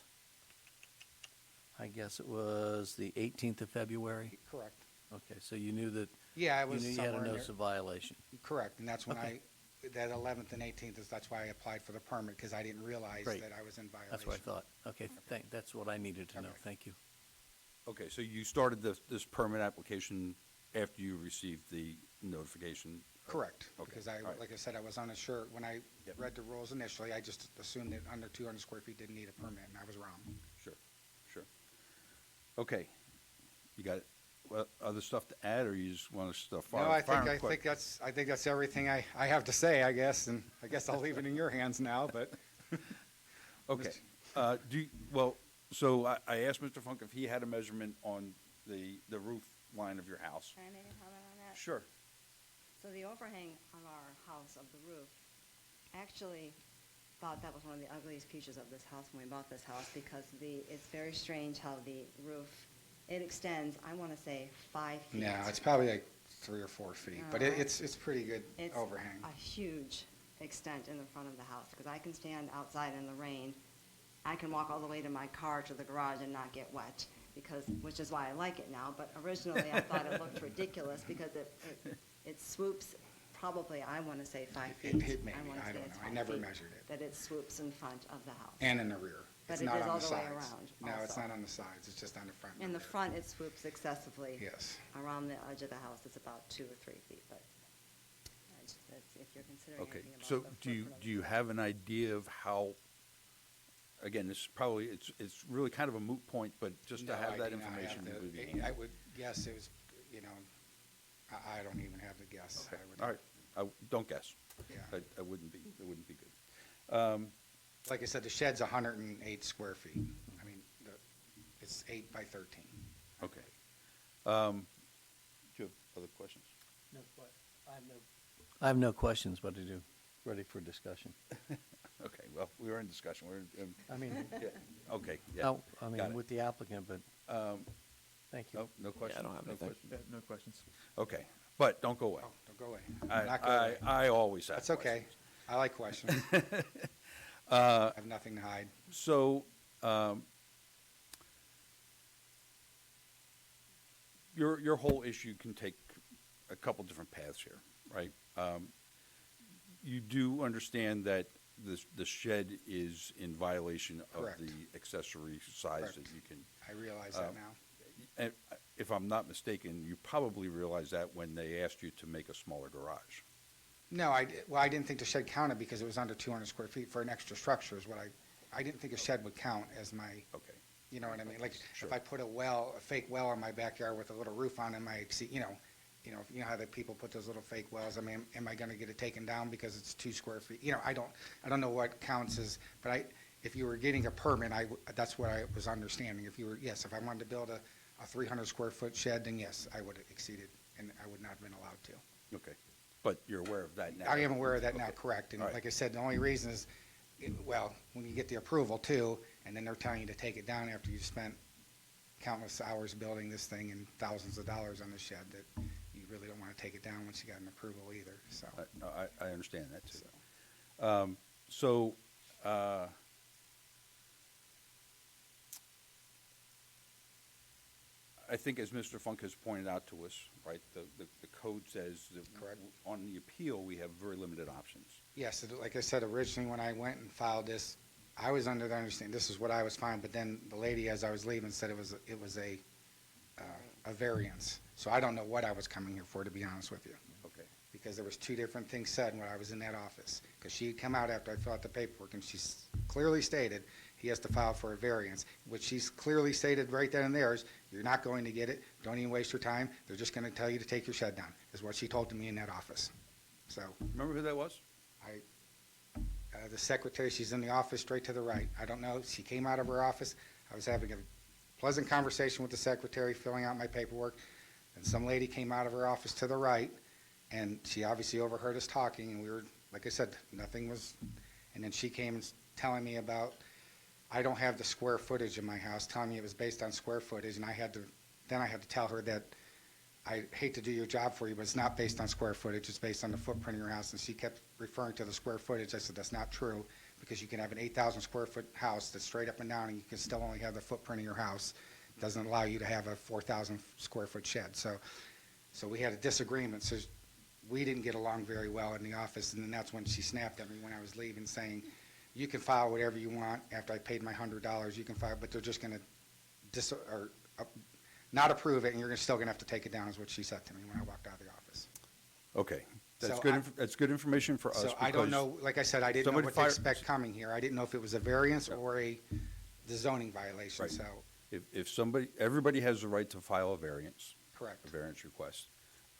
I guess it was the 18th of February? correct. Okay, so you knew that, Yeah, it you was knew you had somewhere a in notice there. of violation. Correct, and that's when Okay. that 11th and 18th that's why I applied for the permit, because I didn't realize Great. that I was in violation. That's what I thought. Okay, that's what I needed to know. Okay. Thank you. Okay, so you started this permit application after you received the notification? Correct, Okay, because all right. like I said, I was unsure. When I Yep. read the rules initially, I just assumed that under 200 square feet didn't need a permit, and I was wrong. Sure. Okay. You got other stuff to add, or you just want us to fire? No, I fire them think quick? that's everything I have to say, I guess, and I guess I'll leave it in your hands now, but. Okay. So I asked Mr. Funk if he had a measurement on the roof line of your house. Can I make a comment on that? Sure. So the overhang of our house, of the roof, actually thought that was one of the ugliest features of this house when we bought this house, because it's very strange how the roof, it extends, I want to say 5 feet. No, it's probably like 3 or 4 feet, but Alright. it's pretty good It's overhang. a huge extent in the front of the house, because I can stand outside in the rain. I can walk all the way to my car to the garage and not get wet, which is why I like it now. But originally, I thought it looked ridiculous because it swoops probably, I want to say 5 feet. It may be, wanna I say don't it's know. I 5 never feet, measured it. that it swoops in front of the house. And in the rear. But It's it not is on all the the way sides. around No, it's also. not on the sides, it's just on the front. and In the rear. front, it swoops excessively. Yes. Around the edge of the house, it's about 2 or 3 feet, but if you're considering Okay, anything about so the do footprint of you have an idea of how again, this is probably, it's really kind of a moot point, but just to No, have I that do not have information the- would be I handy. would guess it was, you know, I don't even have the guess. Okay, I would- all right, don't guess. Yeah. It wouldn't be good. Like I said, the shed's 108 square feet. I mean, it's 8 by 13. Okay. Do you have other questions? I have no questions, but I do, ready for discussion. Okay, well, we were in discussion, I mean, yeah, okay, yeah. no, I got mean, it. with the applicant, but, thank you. No questions? I don't have No anything. questions? Yeah, no questions. Okay, but don't go away. Oh, don't go away. Not go away. I always have That's okay. questions. I like questions. I have nothing to hide. So, your whole issue can take a couple different paths here, right? You do understand that the shed is in violation of Correct. the accessory size Correct. that you can. I realize that now. And if I'm not mistaken, you probably realized that when they asked you to make a smaller garage. No, I didn't think the shed counted because it was under 200 square feet for an extra structure is what I didn't think a shed would count as my, Okay. you know what I mean? Like, Sure. if I put a fake well in my backyard with a little roof on it, you know how the people put those little fake wells, I mean, am I gonna get it taken down because it's 2 square feet? You know, I don't know what counts as, but if you were getting a permit, that's what I was understanding. If I wanted to build a 300 square foot shed, then yes, I would have exceeded, and I would not have been allowed to. Okay. But you're aware of that now? I am aware of that now, Okay. correct. And All right. like I said, the only reason is, when you get the approval too, and then they're telling you to take it down after you've spent countless hours building this thing and thousands of dollars on the shed, that you really don't want to take it down once you got an approval either, so. No, I understand that too. so. So, I think as Mr. Funk has pointed out to us, right, the code says that Correct. on the appeal, we have very limited options. Yes, like I said, originally when I went and filed this, I was under the understanding this is what I was fine, but then the lady, as I was leaving, said it was a variance. So I don't know what I was coming here for, to be honest with you. Okay. Because there was 2 different things said when I was in that office. Because she had come out after I filled out the paperwork, and she clearly stated he has to file for a variance, which she's clearly stated right then and there is, you're not going to get it, don't even waste your time, they're just going to tell you to take your shed down, is what she told to me in that office. So, Remember who that was? the secretary, she's in the office straight to the right. I don't know, she came out of her office, I was having a pleasant conversation with the secretary, filling out my paperwork, and some lady came out of her office to the right, and she obviously overheard us talking, and we were, like I said, nothing was, and then she came and telling me about, I don't have the square footage in my house, telling me it was based on square footage, and I had to tell her that I hate to do your job for you, but it's not based on square footage, it's based on the footprint of your house, and she kept referring to the square footage. I said, that's not true, because you can have an 8,000 square foot house that's straight up and down, and you can still only have the footprint of your house. It doesn't allow you to have a 4,000 square foot shed. So we had a disagreement, so we didn't get along very well in the office, and then that's when she snapped at me when I was leaving, saying, you can file whatever you want after I paid my $100, you can file, but they're just going to not approve it, and you're still going to have to take it down, is what she said to me when I walked out of the office. Okay. That's So good, that's good information for us. So I don't because know, like I said, I didn't know somebody what to fire- expect coming here. I didn't know if it was a variance or the zoning violation, Right. so, If everybody has the right to file a variance, correct. a variance request.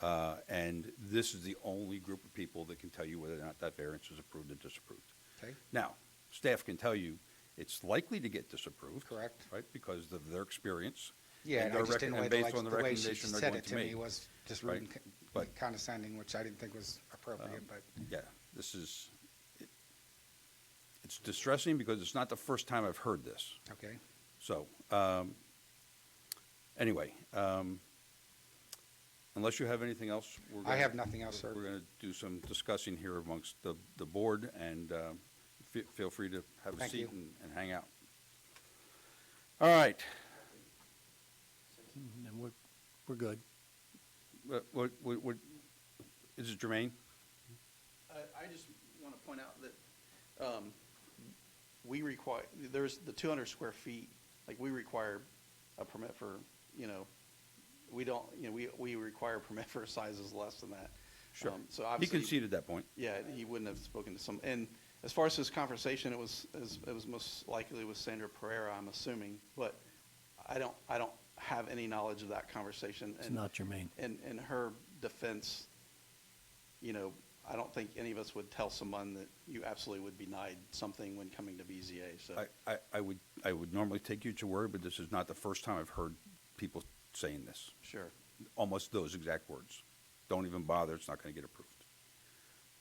And this is the only group of people that can tell you whether or not that variance is approved or disapproved. Okay, Now, staff can tell you it's likely to get disapproved. Correct. Right, because of their experience. yeah, and I their just didn't and know based on the the way she recommendation they're said going it to to me make. was just Right. rude and But- condescending, which I didn't think was appropriate, but, Yeah, it's distressing because it's not the first time I've heard this. okay. So, anyway, unless you have anything else, I have nothing else, sir. We're going to do some discussing here amongst the board, and feel free to have a Thank seat you. and hang out. All right. And we're good. What, is it germane? I just want to point out that we require, there's the 200 square feet, like we require a permit for, we don't, we require a permit for sizes less than that. Sure. So He obviously. conceded that point. Yeah, he wouldn't have spoken to some, and As far as his conversation, it was most likely with Sandra Pereira, I'm assuming, but I don't have any knowledge of that conversation. It's not germane. In her defense, you know, I don't think any of us would tell someone that you absolutely would be denied something when coming to BZA, so. I would normally take you to your word, but this is not the first time I've heard people saying this. Sure. Almost those exact words. Don't even bother, it's not gonna get approved.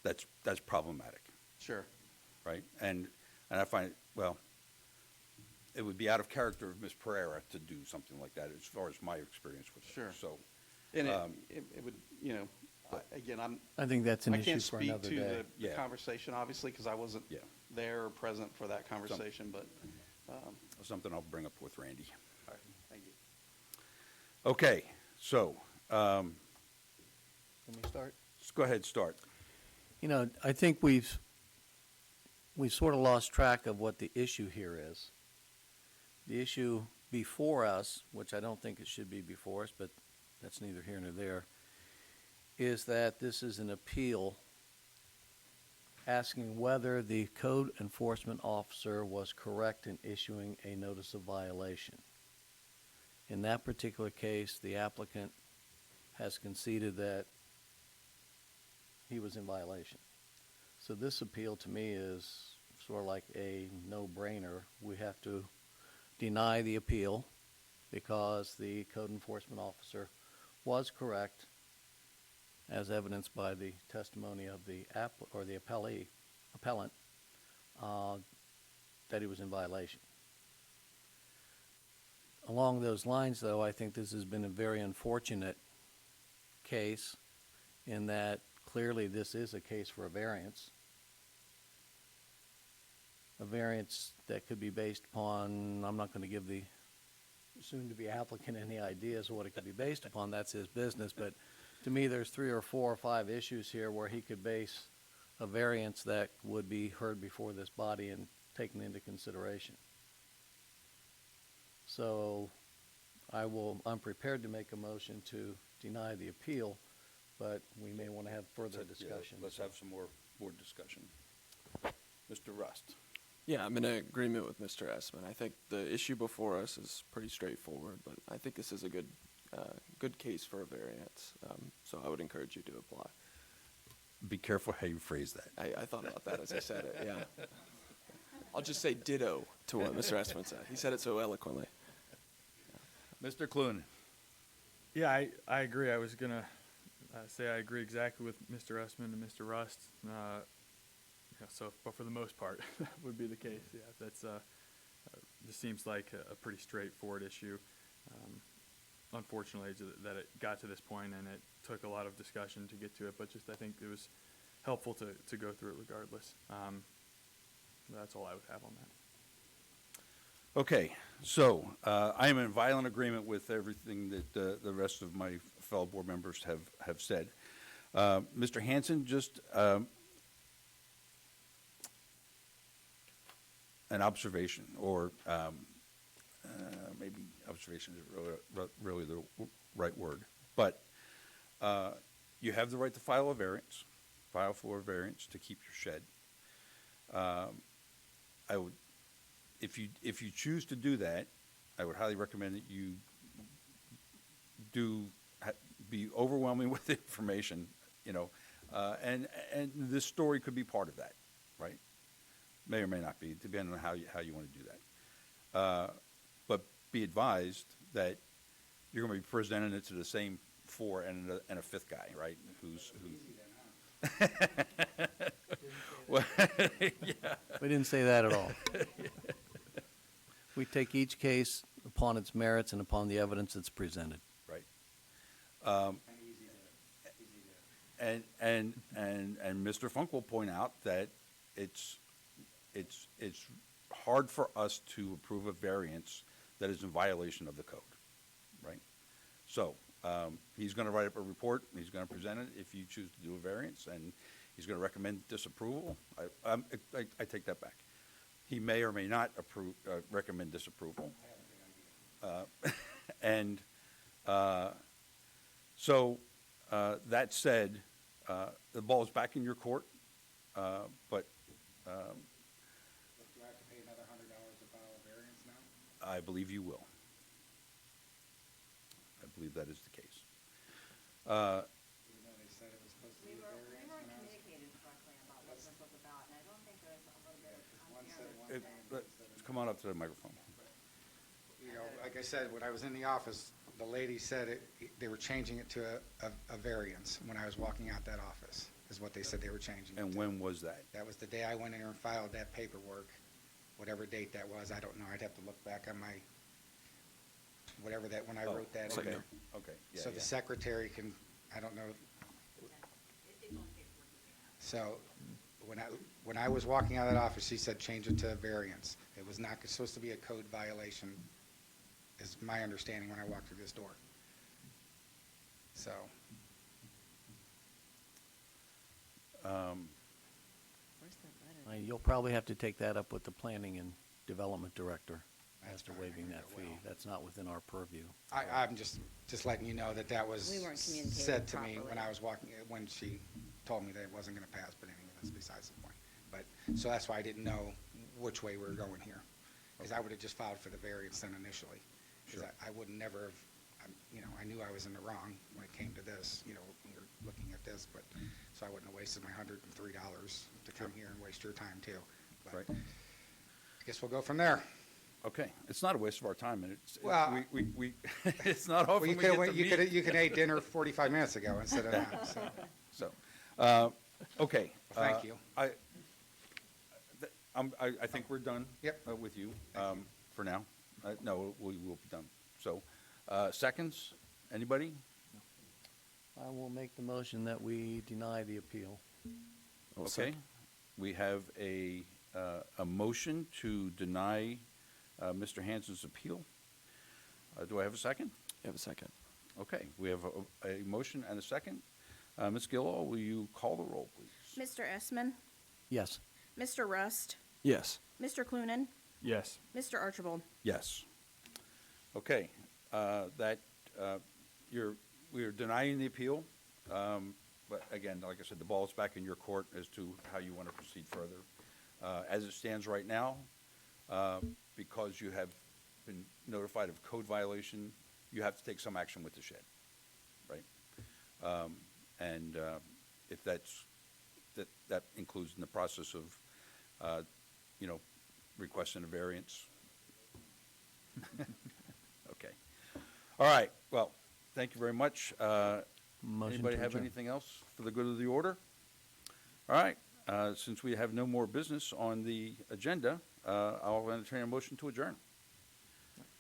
That's problematic, Sure. right? And I find, well, it would be out of character of Ms. Pereira to do something like that, as far as my experience with her. Sure. So, And Um, it would, you know, again, I think that's an I issue can't for speak another to day. the Yeah. conversation, obviously, because I wasn't Yeah. there or present for that conversation, but, something I'll bring up with Randy. all right, thank you. Okay, so, Let me start. let's go ahead, start. You know, I think we've sort of lost track of what the issue here is. The issue before us, which I don't think it should be before us, but that's neither here nor there, is that this is an appeal asking whether the code enforcement officer was correct in issuing a notice of violation. In that particular case, the applicant has conceded that he was in violation. So this appeal to me is sort of like a no-brainer. We have to deny the appeal because the code enforcement officer was correct, as evidenced by the testimony of the appellant, that he was in violation. Along those lines, though, I think this has been a very unfortunate case in that clearly this is a case for a variance that could be based upon, I'm not going to give the soon-to-be applicant any ideas of what it could be based upon, that's his business, but to me, there's 3 or 4 or 5 issues here where he could base a variance that would be heard before this body and taken into consideration. So I'm prepared to make a motion to deny the appeal, but we may want to have further discussion. Let's have some more board discussion. Mr. Rust. Yeah, I'm in agreement with Mr. Essman. I think the issue before us is pretty straightforward, but I think this is a good case for a variance. So I would encourage you to apply. Be careful how you phrase that. I thought about that as I said it, yeah. I'll just say ditto to what Mr. Essman said. He said it so eloquently. Mr. Clune. Yeah, I agree. I was going to say I agree exactly with Mr. Essman and Mr. Rust. But for the most part, that would be the case. Yeah, that's this seems like a pretty straightforward issue. Unfortunately, that it got to this point, and it took a lot of discussion to get to it. But I think it was helpful to go through it regardless. That's all I would have on that. Okay, so I am in violent agreement with everything that the rest of my fellow board members have said. Mr. Hanson, just an observation, or maybe observation is really the right word, but you have the right to file for a variance to keep your shed. I would, if you choose to do that, I would highly recommend that you be overwhelming with information, and this story could be part of that, right? May or may not be, depending on how you want to do that. But be advised that you're going to be presenting it to the same 4 and a 5th guy, right? Who's well, yeah. We didn't say that at all. We take each case upon its merits and upon the evidence that's presented. Right. And Mr. Funk will point out that it's hard for us to approve a variance that is in violation of the code, right? So he's going to write up a report, and he's going to present it if you choose to do a variance, and he's going to recommend disapproval. I take that back. He may or may not recommend disapproval. So that said, the ball is back in your court, but Do I have to pay another $100 to file a variance now? I believe you will. I believe that is the case. Even though they said it was supposed to be a variance We weren't when I was. communicated correctly about what this was about, and I don't think there's a little bit of One said unfairness. one thing and one said another. Come on up to the microphone. You know, like I said, when I was in the office, the lady said they were changing it to a variance when I was walking out that office, is what they said they were changing it And to. when was that? That was the day I went in there and filed that paperwork, whatever date that was, I don't know, I'd have to look back on my, whatever that, when I Oh, wrote that in okay, there. okay, yeah, So yeah. the secretary can, I don't know. So, when I was walking out of that office, she said, change it to a variance. It was not supposed to be a code violation, is my understanding when I walked through this door. So, Where's the letter? You'll probably have to take that up with the planning and development director as That's to fine, waiving I that will. fee. That's not within our purview. I'm just letting you know that was We weren't communicated said to me when properly. I was walking, when she told me that it wasn't gonna pass, but anyway, that's besides the point. But, so that's why I didn't know which way we were going here, because I would've just filed for the variance then initially. Because Sure. I would never have, you know, I knew I was in the wrong when it came to this, you know, when you're looking at this, but, so I wouldn't have wasted my $103 to come here and waste your time too. But Right. I guess we'll go from there. Okay, it's not a waste of our time, and it's, Well, we, it's not Well, often you we get to could, meet. you could ate dinner 45 minutes ago instead of now, so. So, okay. Thank you. I think we're done. Yep. With you, Thank you. for now. No, we will be done. So, seconds, anybody? I will make the motion that we deny the appeal. Okay. We have a motion to deny Mr. Hansen's appeal. Do I have a second? You have a second. Okay, we have a motion and a second. Ms. Gillow, will you call the roll, please? Mr. Essman, Yes. Mr. Rust, Yes. Mr. Clunin, Yes. Mr. Archibald. Yes. Okay, we are denying the appeal. But again, like I said, the ball is back in your court as to how you want to proceed further. As it stands right now, because you have been notified of code violation, you have to take some action with the shed, right? And if that includes in the process of, requesting a variance. Okay. All right, well, thank you very much. Motion Anybody to have adjourn. anything else for the good of the order? All right, since we have no more business on the agenda, I'll entertain a motion to adjourn.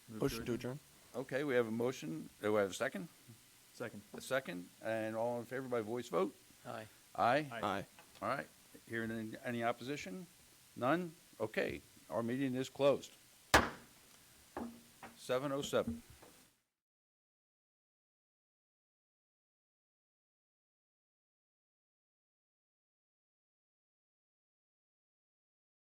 Motion to adjourn? Okay, we have a motion. Do I have a second? Second. A second, and all in favor by voice vote? Aye. Aye? Aye. All right. Hearing any opposition? None? Okay, our meeting is closed. 7:07.